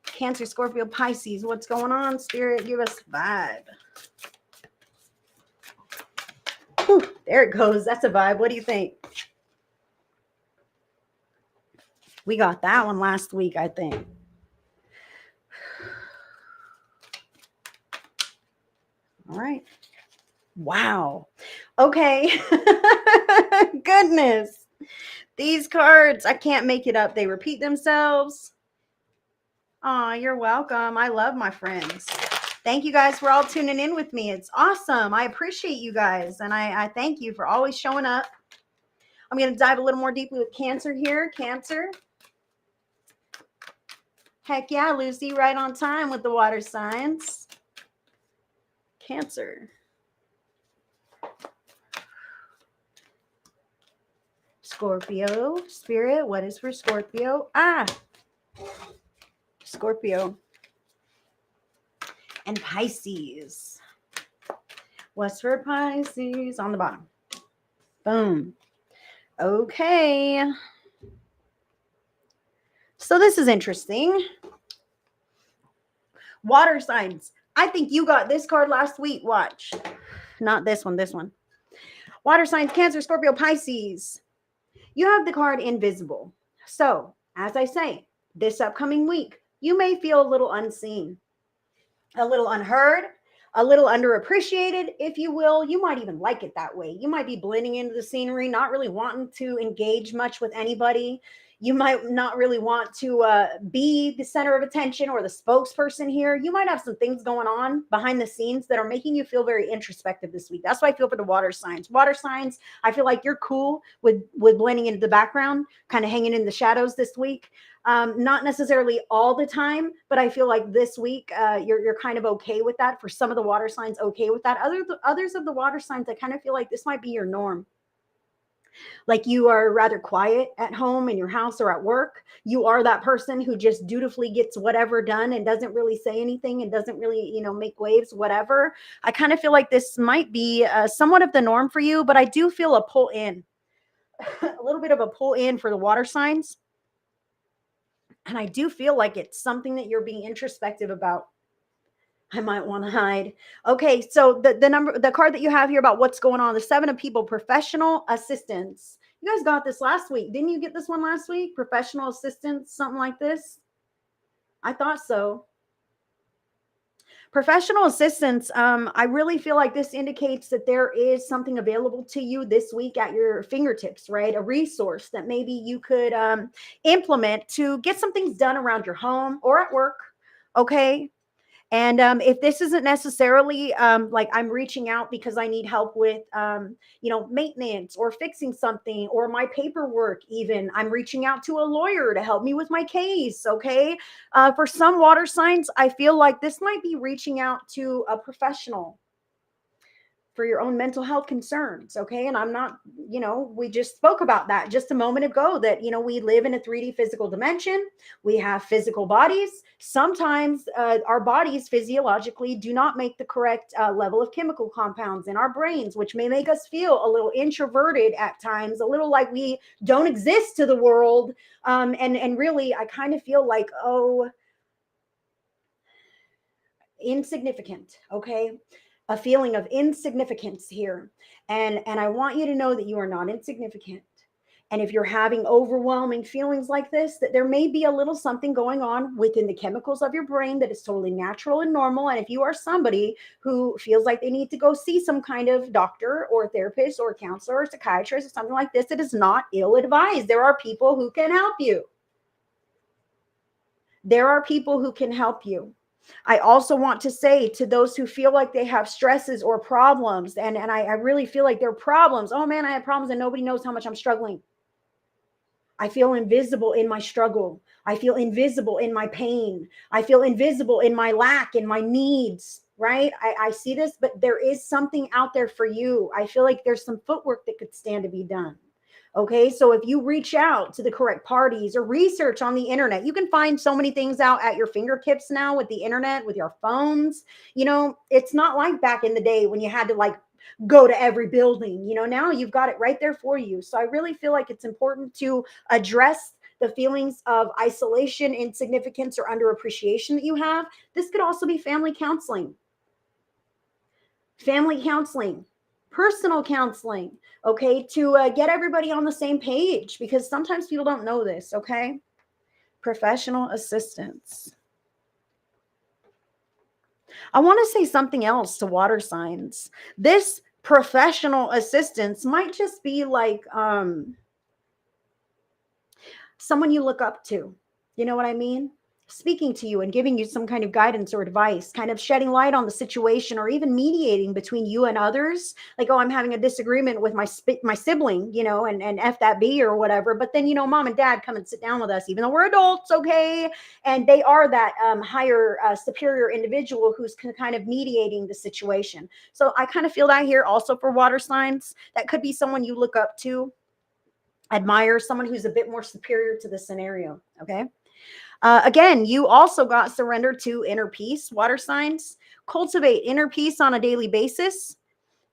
Cancer, Scorpio, Pisces. What's going on, Spirit? Give us a vibe. Whew, there it goes. That's a vibe. What do you think? We got that one last week, I think. All right. Wow. Okay. Goodness. These cards, I can't make it up. They repeat themselves. Oh, you're welcome. I love my friends. Thank you guys for all tuning in with me. It's awesome. I appreciate you guys. And I thank you for always showing up. I'm going to dive a little more deeply with Cancer here. Cancer. Heck yeah, Lucy, right on time with the water signs. Cancer. Scorpio, Spirit, what is for Scorpio? Scorpio. And Pisces. What's for Pisces? On the bottom. Boom. Okay. So this is interesting. Water signs. I think you got this card last week. Watch. Not this one, this one. Water signs, Cancer, Scorpio, Pisces. You have the card Invisible. So, as I say, this upcoming week, you may feel a little unseen, a little unheard, a little underappreciated, if you will. You might even like it that way. You might be blending into the scenery, not really wanting to engage much with anybody. You might not really want to be the center of attention or the spokesperson here. You might have some things going on behind the scenes that are making you feel very introspective this week. That's why I feel for the water signs. Water signs, I feel like you're cool with blending into the background, kind of hanging in the shadows this week. Not necessarily all the time, but I feel like this week you're kind of okay with that. For some of the water signs, okay with that. Others of the water signs, I kind of feel like this might be your norm. Like you are rather quiet at home, in your house, or at work. You are that person who just dutifully gets whatever done and doesn't really say anything and doesn't really, make waves, whatever. I kind of feel like this might be somewhat of the norm for you, but I do feel a pull in, a little bit of a pull in for the water signs. And I do feel like it's something that you're being introspective about. I might want to hide. Okay, so the card that you have here about what's going on, the Seven of People, professional assistance. You guys got this last week. Didn't you get this one last week? Professional assistance, something like this? I thought so. Professional assistance, I really feel like this indicates that there is something available to you this week at your fingertips, right? A resource that maybe you could implement to get some things done around your home or at work, okay? And if this isn't necessarily like I'm reaching out because I need help with, maintenance or fixing something or my paperwork, even I'm reaching out to a lawyer to help me with my case. Okay. For some water signs, I feel like this might be reaching out to a professional for your own mental health concerns. Okay. And I'm not, we just spoke about that just a moment ago that, we live in a 3D physical dimension. We have physical bodies. Sometimes our bodies physiologically do not make the correct level of chemical compounds in our brains, which may make us feel a little introverted at times, a little like we don't exist to the world. And really, I kind of feel like, insignificant. Okay. A feeling of insignificance here. And I want you to know that you are not insignificant. And if you're having overwhelming feelings like this, that there may be a little something going on within the chemicals of your brain that is totally natural and normal. And if you are somebody who feels like they need to go see some kind of doctor or therapist or counselor or psychiatrist or something like this, it is not ill-advised. There are people who can help you. There are people who can help you. I also want to say to those who feel like they have stresses or problems, and I really feel like they're problems. Oh man, I have problems and nobody knows how much I'm struggling. I feel invisible in my struggle. I feel invisible in my pain. I feel invisible in my lack, in my needs, right? I see this, but there is something out there for you. I feel like there's some footwork that could stand to be done. Okay, so if you reach out to the correct parties or research on the internet, you can find so many things out at your fingertips now with the internet, with your phones. It's not like back in the day when you had to like go to every building. Now you've got it right there for you. So I really feel like it's important to address the feelings of isolation, insignificance, or underappreciation that you have. This could also be family counseling. Personal counseling, okay, to get everybody on the same page, because sometimes people don't know this, okay? Professional assistance. I want to say something else to water signs. This professional assistance might just be like someone you look up to. You know what I mean? speaking to you and giving you some kind of guidance or advice, kind of shedding light on the situation, or even mediating between you and others. Like, oh, I'm having a disagreement with my sibling, and F that be or whatever. But then, mom and dad come and sit down with us, even though we're adults, okay? And they are that higher, superior individual who's kind of mediating the situation. So I kind of feel that here also for water signs. That could be someone you look up to, admire, someone who's a bit more superior to the scenario, okay? Again, you also got surrender to inner peace, water signs. Cultivate inner peace on a daily basis.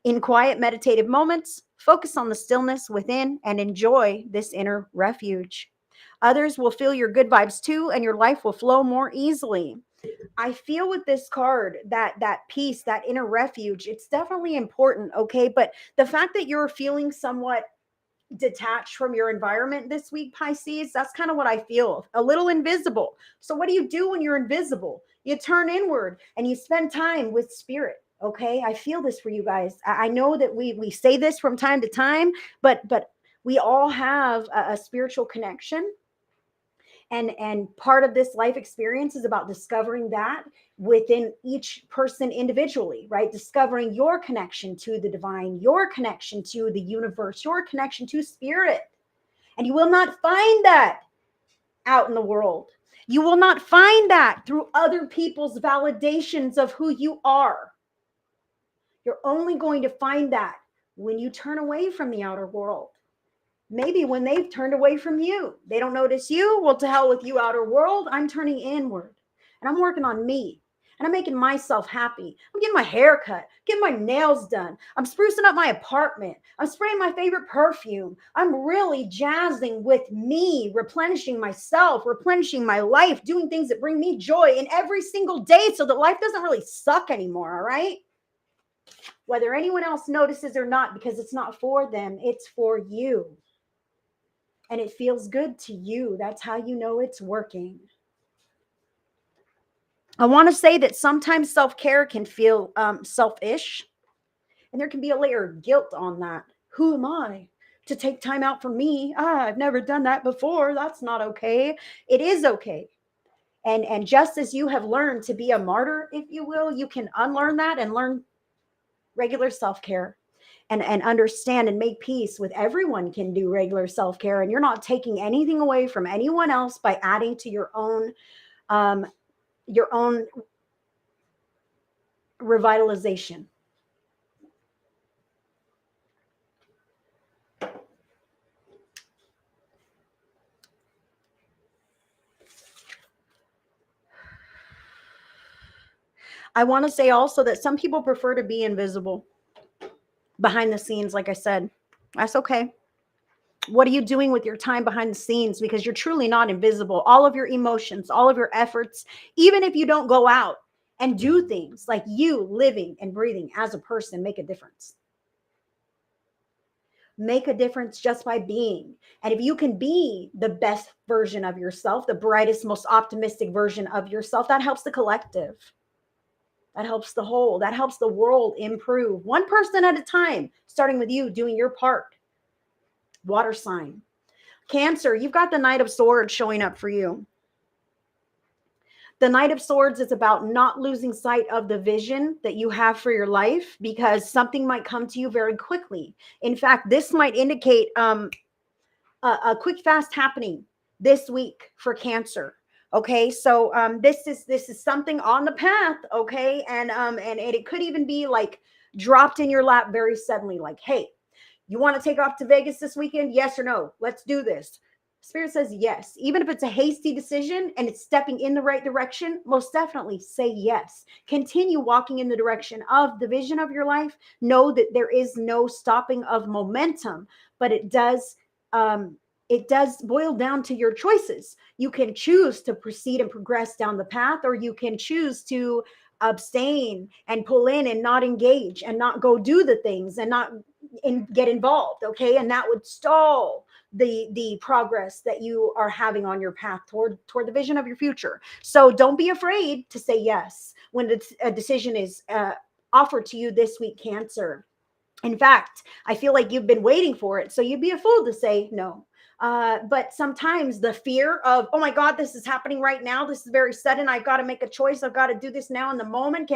In quiet meditative moments, focus on the stillness within and enjoy this inner refuge. Others will feel your good vibes too, and your life will flow more easily. I feel with this card that peace, that inner refuge, it's definitely important, okay? But the fact that you're feeling somewhat detached from your environment this week, Pisces, that's kind of what I feel. A little invisible. So what do you do when you're invisible? You turn inward and you spend time with spirit. Okay, I feel this for you guys. I know that we say this from time to time, but we all have a spiritual connection, and part of this life experience is about discovering that within each person individually, right? Discovering your connection to the divine, your connection to the universe, your connection to spirit. And you will not find that out in the world. You will not find that through other people's validations of who you are. You're only going to find that when you turn away from the outer world. Maybe when they've turned away from you, they don't notice you. Well, to hell with you, outer world. I'm turning inward and I'm working on me, and I'm making myself happy. I'm getting my hair cut, getting my nails done. I'm sprucing up my apartment. I'm spraying my favorite perfume. I'm really jazzing with me, replenishing myself, replenishing my life, doing things that bring me joy in every single day so that life doesn't really suck anymore. All right. Whether anyone else notices or not, because it's not for them, it's for you. And it feels good to you. That's how you know it's working. I want to say that sometimes self-care can feel selfish, and there can be a layer of guilt on that. Who am I to take time out for me? I've never done that before. That's not okay. It is okay. And just as you have learned to be a martyr, if you will, you can unlearn that and learn regular self-care. And understand and make peace with everyone can do regular self-care, and you're not taking anything away from anyone else by adding to your own revitalization. I want to say also that some people prefer to be invisible behind the scenes. Like I said, that's okay. What are you doing with your time behind the scenes? Because you're truly not invisible. All of your emotions, all of your efforts, even if you don't go out and do things, like you living and breathing as a person, make a difference. Make a difference just by being. And if you can be the best version of yourself, the brightest, most optimistic version of yourself, that helps the collective. That helps the whole. That helps the world improve one person at a time, starting with you doing your part. Water sign. Cancer, you've got the Knight of Swords showing up for you. The Knight of Swords is about not losing sight of the vision that you have for your life, because something might come to you very quickly. In fact, this might indicate a quick fast happening this week for Cancer. Okay, so this is something on the path. Okay, and it could even be like dropped in your lap very suddenly. Like, hey, you want to take off to Vegas this weekend? Yes or no? Let's do this. Spirit says yes. Even if it's a hasty decision and it's stepping in the right direction, most definitely say yes. Continue walking in the direction of the vision of your life. Know that there is no stopping of momentum, but it does boil down to your choices. You can choose to proceed and progress down the path, or you can choose to abstain and pull in and not engage and not go do the things and not get involved. Okay, and that would stall the progress that you are having on your path toward the vision of your future. So don't be afraid to say yes when a decision is offered to you this week, Cancer. In fact, I feel like you've been waiting for it, so you'd be a fool to say no. But sometimes the fear of, oh my God, this is happening right now. This is very sudden. I've got to make a choice. I've got to do this now in the moment.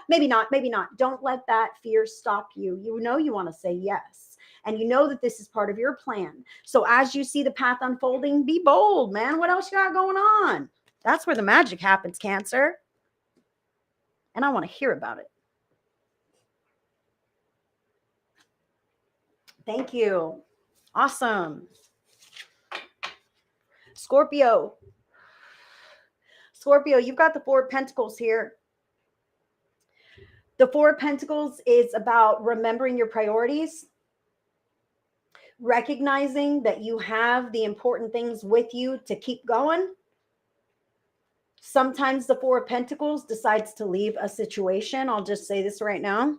Maybe not, maybe not. Don't let that fear stop you. You know, you want to say yes. And you know that this is part of your plan. So as you see the path unfolding, be bold, man. What else you got going on? That's where the magic happens, Cancer. And I want to hear about it. Thank you. Awesome. Scorpio. Scorpio, you've got the Four of Pentacles here. The Four of Pentacles is about remembering your priorities, recognizing that you have the important things with you to keep going. Sometimes the Four of Pentacles decides to leave a situation. I'll just say this right now.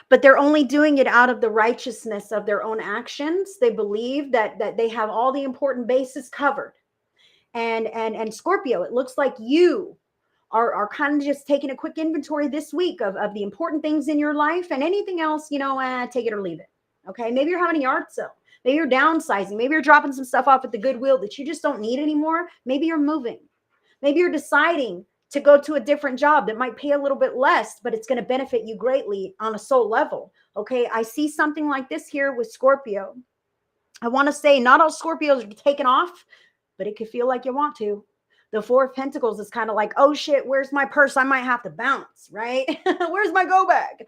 But they're only doing it out of the righteousness of their own actions. They believe that they have all the important bases covered. And Scorpio, it looks like you are kind of just taking a quick inventory this week of the important things in your life, and anything else, take it or leave it. Okay. Maybe you're having a yard sale. Maybe you're downsizing. Maybe you're dropping some stuff off at the Goodwill that you just don't need anymore. Maybe you're moving. Maybe you're deciding to go to a different job that might pay a little bit less, but it's going to benefit you greatly on a soul level. Okay. I see something like this here with Scorpio. I want to say not all Scorpios are taken off, but it could feel like you want to. The Four of Pentacles is kind of like, oh shit, where's my purse? I might have to bounce, right? Where's my go bag?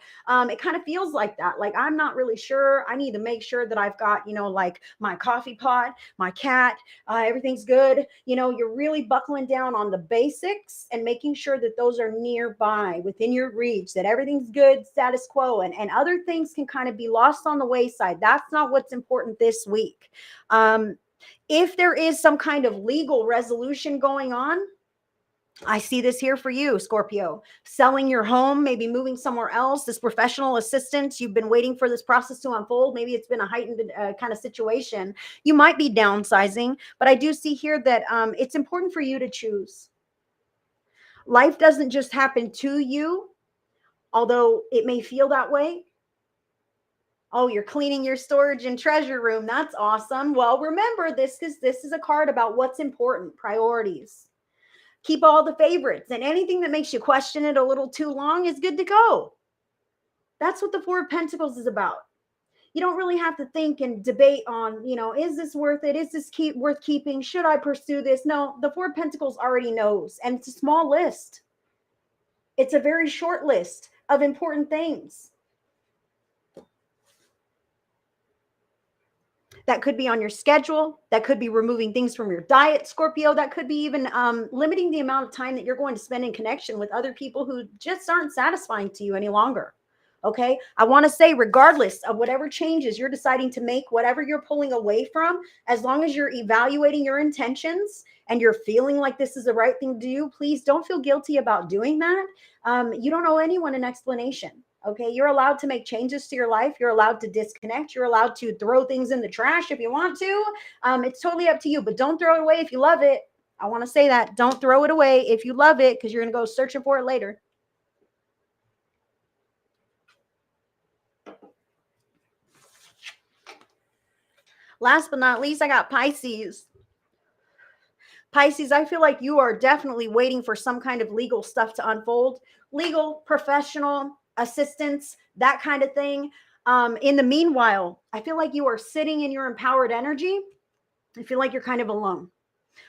It kind of feels like that. Like, I'm not really sure. I need to make sure that I've got, like my coffee pot, my cat, everything's good. You're really buckling down on the basics and making sure that those are nearby within your reach, that everything's good, status quo, and other things can kind of be lost on the wayside. That's not what's important this week. If there is some kind of legal resolution going on, I see this here for you, Scorpio. Selling your home, maybe moving somewhere else, this professional assistance, you've been waiting for this process to unfold. Maybe it's been a heightened kind of situation. You might be downsizing, but I do see here that it's important for you to choose. Life doesn't just happen to you, although it may feel that way. Oh, you're cleaning your storage and treasure room. That's awesome. Well, remember this, because this is a card about what's important, priorities. Keep all the favorites, and anything that makes you question it a little too long is good to go. That's what the Four of Pentacles is about. You don't really have to think and debate on, is this worth it? Is this worth keeping? Should I pursue this? No, the Four of Pentacles already knows, and it's a small list. It's a very short list of important things. That could be on your schedule. That could be removing things from your diet, Scorpio. That could be even limiting the amount of time that you're going to spend in connection with other people who just aren't satisfying to you any longer. Okay. I want to say, regardless of whatever changes you're deciding to make, whatever you're pulling away from, as long as you're evaluating your intentions and you're feeling like this is the right thing to do, please don't feel guilty about doing that. You don't owe anyone an explanation. Okay, you're allowed to make changes to your life. You're allowed to disconnect. You're allowed to throw things in the trash if you want to. It's totally up to you, but don't throw it away if you love it. I want to say that. Don't throw it away if you love it, because you're going to go searching for it later. Last but not least, I got Pisces. Pisces, I feel like you are definitely waiting for some kind of legal stuff to unfold. Legal, professional, assistance, that kind of thing. In the meanwhile, I feel like you are sitting in your empowered energy. I feel like you're kind of alone.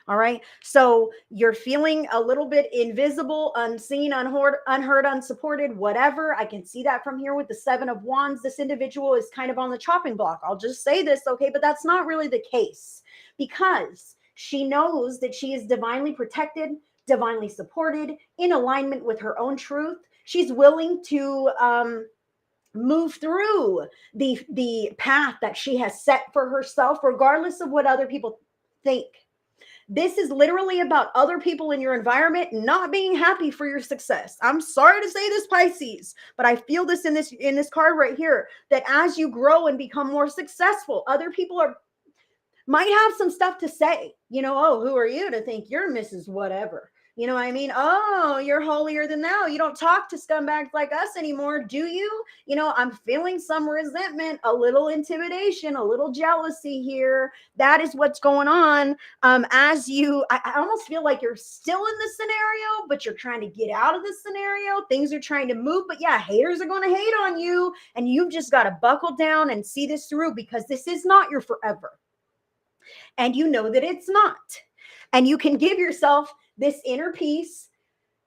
All right. So you're feeling a little bit invisible, unseen, unheard, unsupported, whatever. I can see that from here with the Seven of Wands. This individual is kind of on the chopping block. I'll just say this. Okay. But that's not really the case, because she knows that she is divinely protected, divinely supported, in alignment with her own truth. She's willing to move through the path that she has set for herself, regardless of what other people think. This is literally about other people in your environment not being happy for your success. I'm sorry to say this, Pisces, but I feel this in this card right here, that as you grow and become more successful, other people might have some stuff to say. Oh, who are you to think you're Mrs. Whatever? You know what I mean? Oh, you're holier than thou. You don't talk to scumbags like us anymore, do you? You know, I'm feeling some resentment, a little intimidation, a little jealousy here. That is what's going on. As you, I almost feel like you're still in the scenario, but you're trying to get out of the scenario. Things are trying to move, but yeah, haters are going to hate on you. And you've just got to buckle down and see this through, because this is not your forever. And you know that it's not. And you can give yourself this inner peace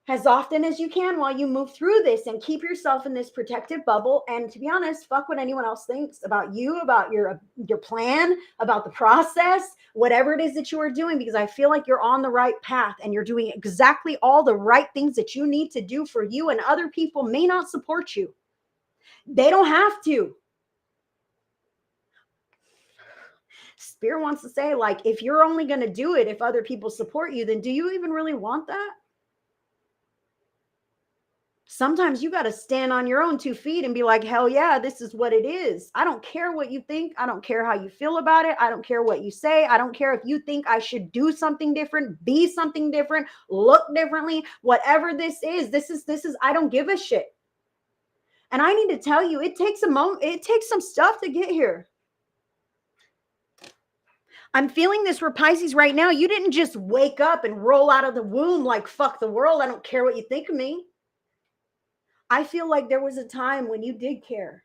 as often as you can while you move through this, and keep yourself in this protective bubble. And to be honest, fuck what anyone else thinks about you, about your plan, about the process, whatever it is that you are doing, because I feel like you're on the right path and you're doing exactly all the right things that you need to do for you. And other people may not support you. They don't have to. Spirit wants to say, like, if you're only going to do it if other people support you, then do you even really want that? Sometimes you got to stand on your own 2 feet and be like, hell yeah, this is what it is. I don't care what you think. I don't care how you feel about it. I don't care what you say. I don't care if you think I should do something different, be something different, look differently, whatever this is, I don't give a shit. And I need to tell you, it takes a moment. It takes some stuff to get here. I'm feeling this for Pisces right now. You didn't just wake up and roll out of the womb like, fuck the world, I don't care what you think of me. I feel like there was a time when you did care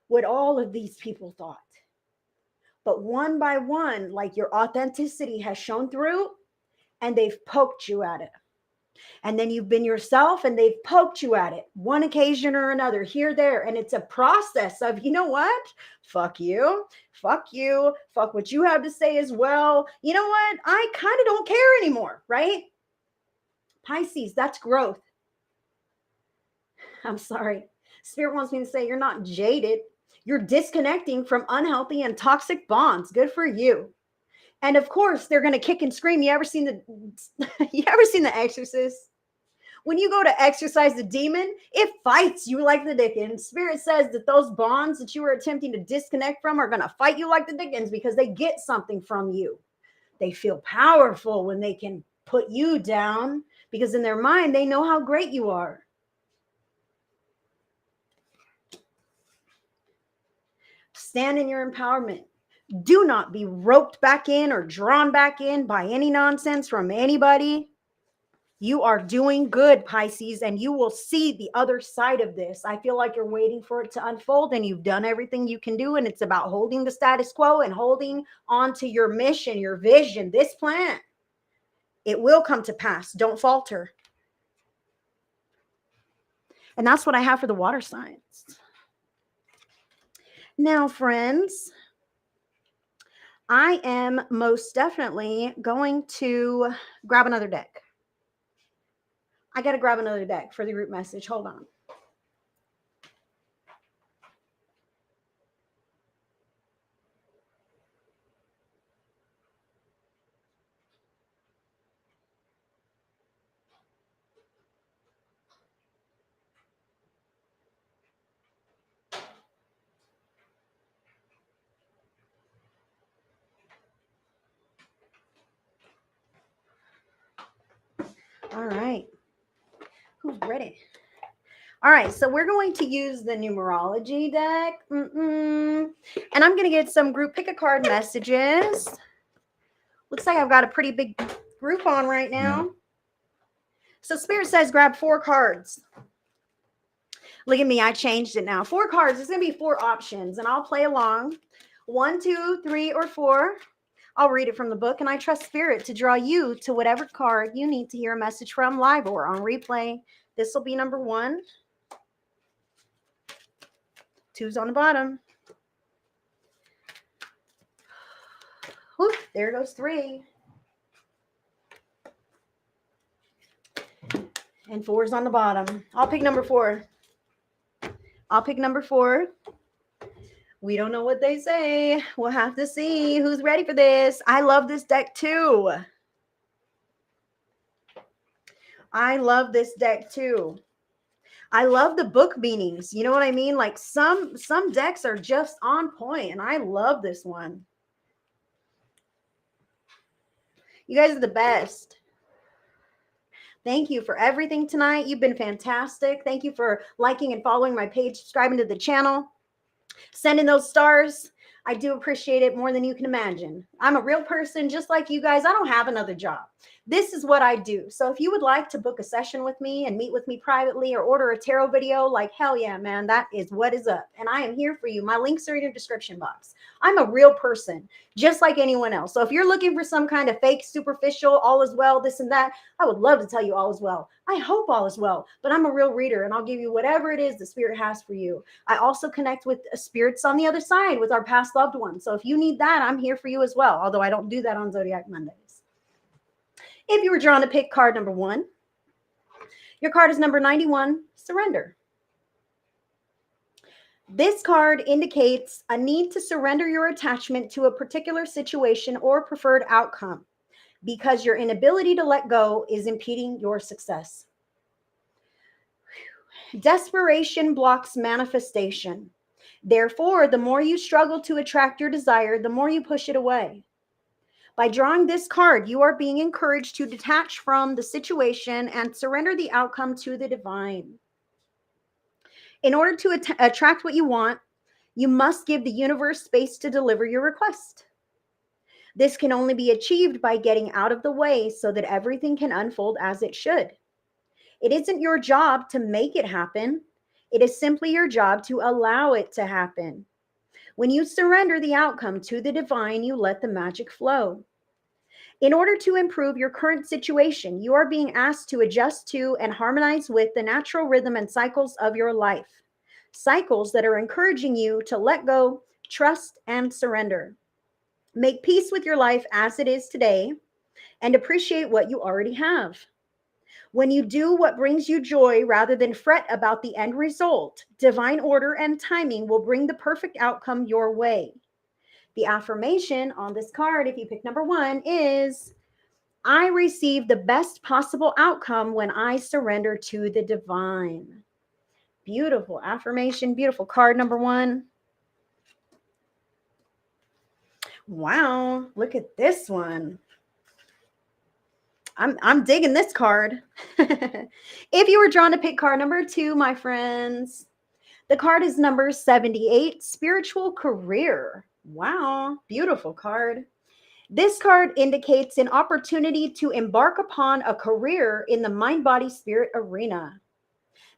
what all of these people thought. But one by one, like, your authenticity has shown through, and they've poked you at it. And then you've been yourself and they've poked you at it one occasion or another, here, there. And it's a process of, you know what? Fuck you. Fuck you. Fuck what you have to say as well. You know what? I kind of don't care anymore, right? Pisces, that's growth. I'm sorry. Spirit wants me to say you're not jaded. You're disconnecting from unhealthy and toxic bonds. Good for you. And of course, they're going to kick and scream. You ever seen The Exorcist? When you go to exorcise the demon, it fights you like the dickens. Spirit says that those bonds that you were attempting to disconnect from are going to fight you like the dickens, because they get something from you. They feel powerful when they can put you down, because in their mind, they know how great you are. Stand in your empowerment. Do not be roped back in or drawn back in by any nonsense from anybody. You are doing good, Pisces, and you will see the other side of this. I feel like you're waiting for it to unfold, and you've done everything you can do, and it's about holding the status quo and holding on to your mission, your vision, this plan. It will come to pass. Don't falter. And that's what I have for the water signs. Now, friends, I am most definitely going to grab another deck. I got to grab another deck for the group message. Hold on. All right. Who's ready? All right, so we're going to use the numerology deck. And I'm going to get some group pick a card messages. Looks like I've got a pretty big group on right now. So Spirit says grab 4 cards. Look at me, I changed it now. 4 cards. There's going to be 4 options, and I'll play along. 1, 2, 3, or 4. I'll read it from the book, and I trust Spirit to draw you to whatever card you need to hear a message from live or on replay. This will be number 1. 2's on the bottom. Whew, there goes 3. And 4's on the bottom. I'll pick number 4. I'll pick number 4. We don't know what they say. We'll have to see who's ready for this. I love this deck too. I love this deck too. I love the book meanings. You know what I mean? Like some decks are just on point, and I love this one. You guys are the best. Thank you for everything tonight. You've been fantastic. Thank you for liking and following my page, subscribing to the channel, sending those stars. I do appreciate it more than you can imagine. I'm a real person just like you guys. I don't have another job. This is what I do. So if you would like to book a session with me and meet with me privately or order a tarot video, like hell yeah, man, that is what is up. And I am here for you. My links are in your description box. I'm a real person, just like anyone else. So if you're looking for some kind of fake, superficial, all is well, this and that, I would love to tell you all is well. I hope all is well, but I'm a real reader and I'll give you whatever it is the spirit has for you. I also connect with spirits on the other side with our past loved ones. So if you need that, I'm here for you as well, although I don't do that on Zodiac Mondays. If you were drawn to pick card number 1, your card is number 91, Surrender. This card indicates a need to surrender your attachment to a particular situation or preferred outcome because your inability to let go is impeding your success. Desperation blocks manifestation. Therefore, the more you struggle to attract your desire, the more you push it away. By drawing this card, you are being encouraged to detach from the situation and surrender the outcome to the divine. In order to attract what you want, you must give the universe space to deliver your request. This can only be achieved by getting out of the way so that everything can unfold as it should. It isn't your job to make it happen. It is simply your job to allow it to happen. When you surrender the outcome to the divine, you let the magic flow. In order to improve your current situation, you are being asked to adjust to and harmonize with the natural rhythm and cycles of your life. Cycles that are encouraging you to let go, trust, and surrender. Make peace with your life as it is today and appreciate what you already have. When you do what brings you joy rather than fret about the end result, divine order and timing will bring the perfect outcome your way. The affirmation on this card, if you pick number 1, is I receive the best possible outcome when I surrender to the divine. Beautiful affirmation, beautiful card number 1. Wow, look at this one. I'm digging this card. If you were drawn to pick card number 2, my friends, the card is number 78, Spiritual Career. Wow, beautiful card. This card indicates an opportunity to embark upon a career in the mind-body-spirit arena.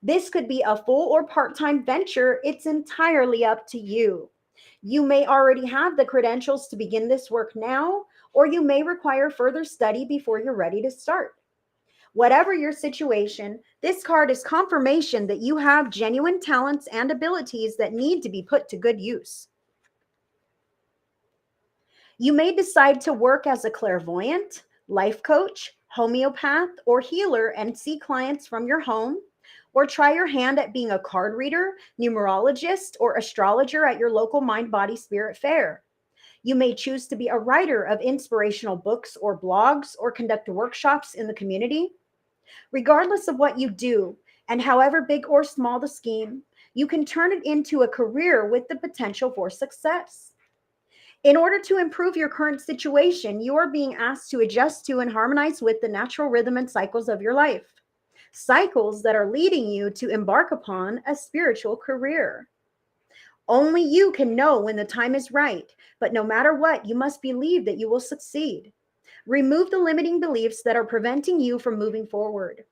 This could be a full or part-time venture. It's entirely up to you. You may already have the credentials to begin this work now, or you may require further study before you're ready to start. Whatever your situation, this card is confirmation that you have genuine talents and abilities that need to be put to good use. You may decide to work as a clairvoyant, life coach, homeopath, or healer and see clients from your home, or try your hand at being a card reader, numerologist, or astrologer at your local mind, body, spirit fair. You may choose to be a writer of inspirational books or blogs, or conduct workshops in the community. Regardless of what you do, and however big or small the scheme, you can turn it into a career with the potential for success. In order to improve your current situation, you are being asked to adjust to and harmonize with the natural rhythm and cycles of your life. Cycles that are leading you to embark upon a spiritual career. Only you can know when the time is right, but no matter what, you must believe that you will succeed. Remove the limiting beliefs that are preventing you from moving forward.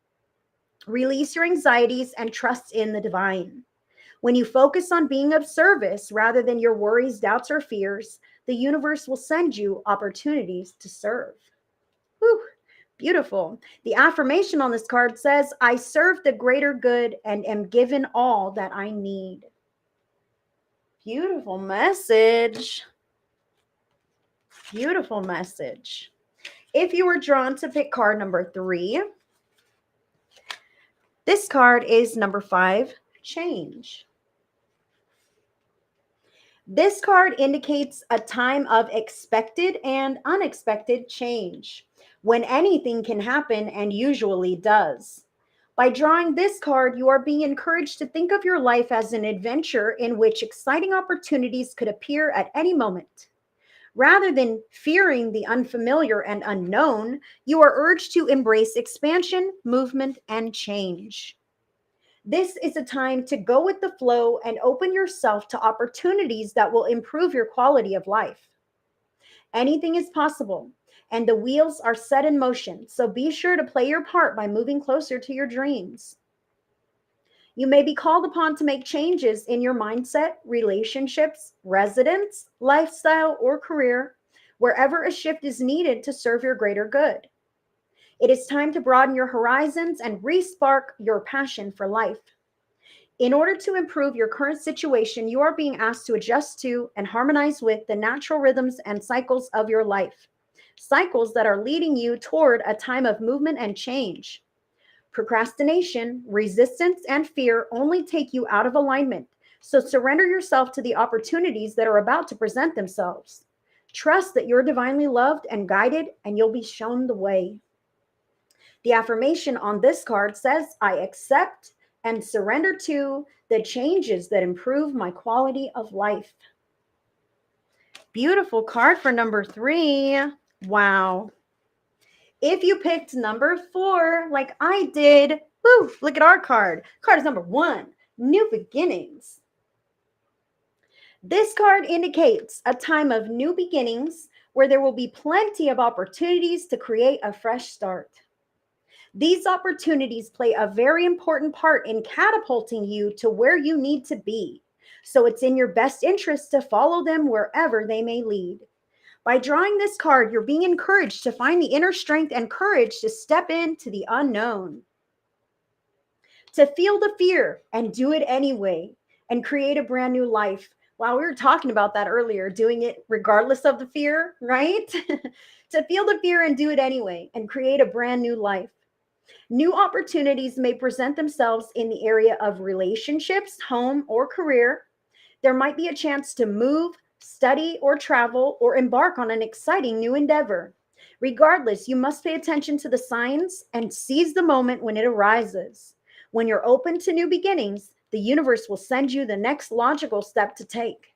Release your anxieties and trust in the divine. When you focus on being of service rather than your worries, doubts, or fears, the universe will send you opportunities to serve. Whew. Beautiful. The affirmation on this card says, I serve the greater good and am given all that I need. Beautiful message. Beautiful message. If you were drawn to pick card number 3, this card is number 5, Change. This card indicates a time of expected and unexpected change, when anything can happen and usually does. By drawing this card, you are being encouraged to think of your life as an adventure in which exciting opportunities could appear at any moment. Rather than fearing the unfamiliar and unknown, you are urged to embrace expansion, movement, and change. This is a time to go with the flow and open yourself to opportunities that will improve your quality of life. Anything is possible, and the wheels are set in motion, so be sure to play your part by moving closer to your dreams. You may be called upon to make changes in your mindset, relationships, residence, lifestyle, or career, wherever a shift is needed to serve your greater good. It is time to broaden your horizons and re-spark your passion for life. In order to improve your current situation, you are being asked to adjust to and harmonize with the natural rhythms and cycles of your life, cycles that are leading you toward a time of movement and change. Procrastination, resistance, and fear only take you out of alignment, so surrender yourself to the opportunities that are about to present themselves. Trust that you're divinely loved and guided, and you'll be shown the way. The affirmation on this card says, I accept and surrender to the changes that improve my quality of life. Beautiful card for number 3. Wow. If you picked number 4, like I did, woo, look at our card. Card is number 1, new beginnings. This card indicates a time of new beginnings where there will be plenty of opportunities to create a fresh start. These opportunities play a very important part in catapulting you to where you need to be. So it's in your best interest to follow them wherever they may lead. By drawing this card, you're being encouraged to find the inner strength and courage to step into the unknown, to feel the fear and do it anyway, and create a brand new life. Wow, we were talking about that earlier, doing it regardless of the fear, right? To feel the fear and do it anyway, and create a brand new life. New opportunities may present themselves in the area of relationships, home, or career. There might be a chance to move, study, or travel, or embark on an exciting new endeavor. Regardless, you must pay attention to the signs and seize the moment when it arises. When you're open to new beginnings, the universe will send you the next logical step to take.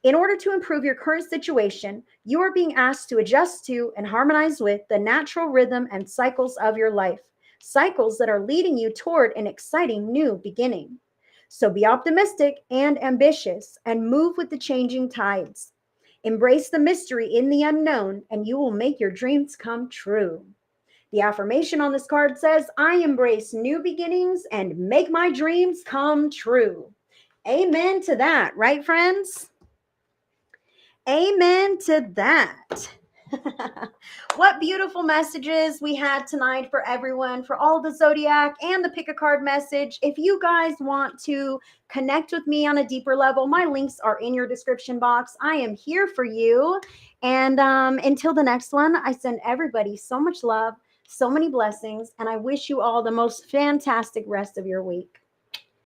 In order to improve your current situation, you are being asked to adjust to and harmonize with the natural rhythm and cycles of your life, cycles that are leading you toward an exciting new beginning. So be optimistic and ambitious and move with the changing tides. Embrace the mystery in the unknown, and you will make your dreams come true. The affirmation on this card says, I embrace new beginnings and make my dreams come true. Amen to that, right, friends? Amen to that. What beautiful messages we had tonight for everyone, for all the Zodiac and the pick a card message. If you guys want to connect with me on a deeper level, my links are in your description box. I am here for you. And until the next one, I send everybody so much love, so many blessings, and I wish you all the most fantastic rest of your week.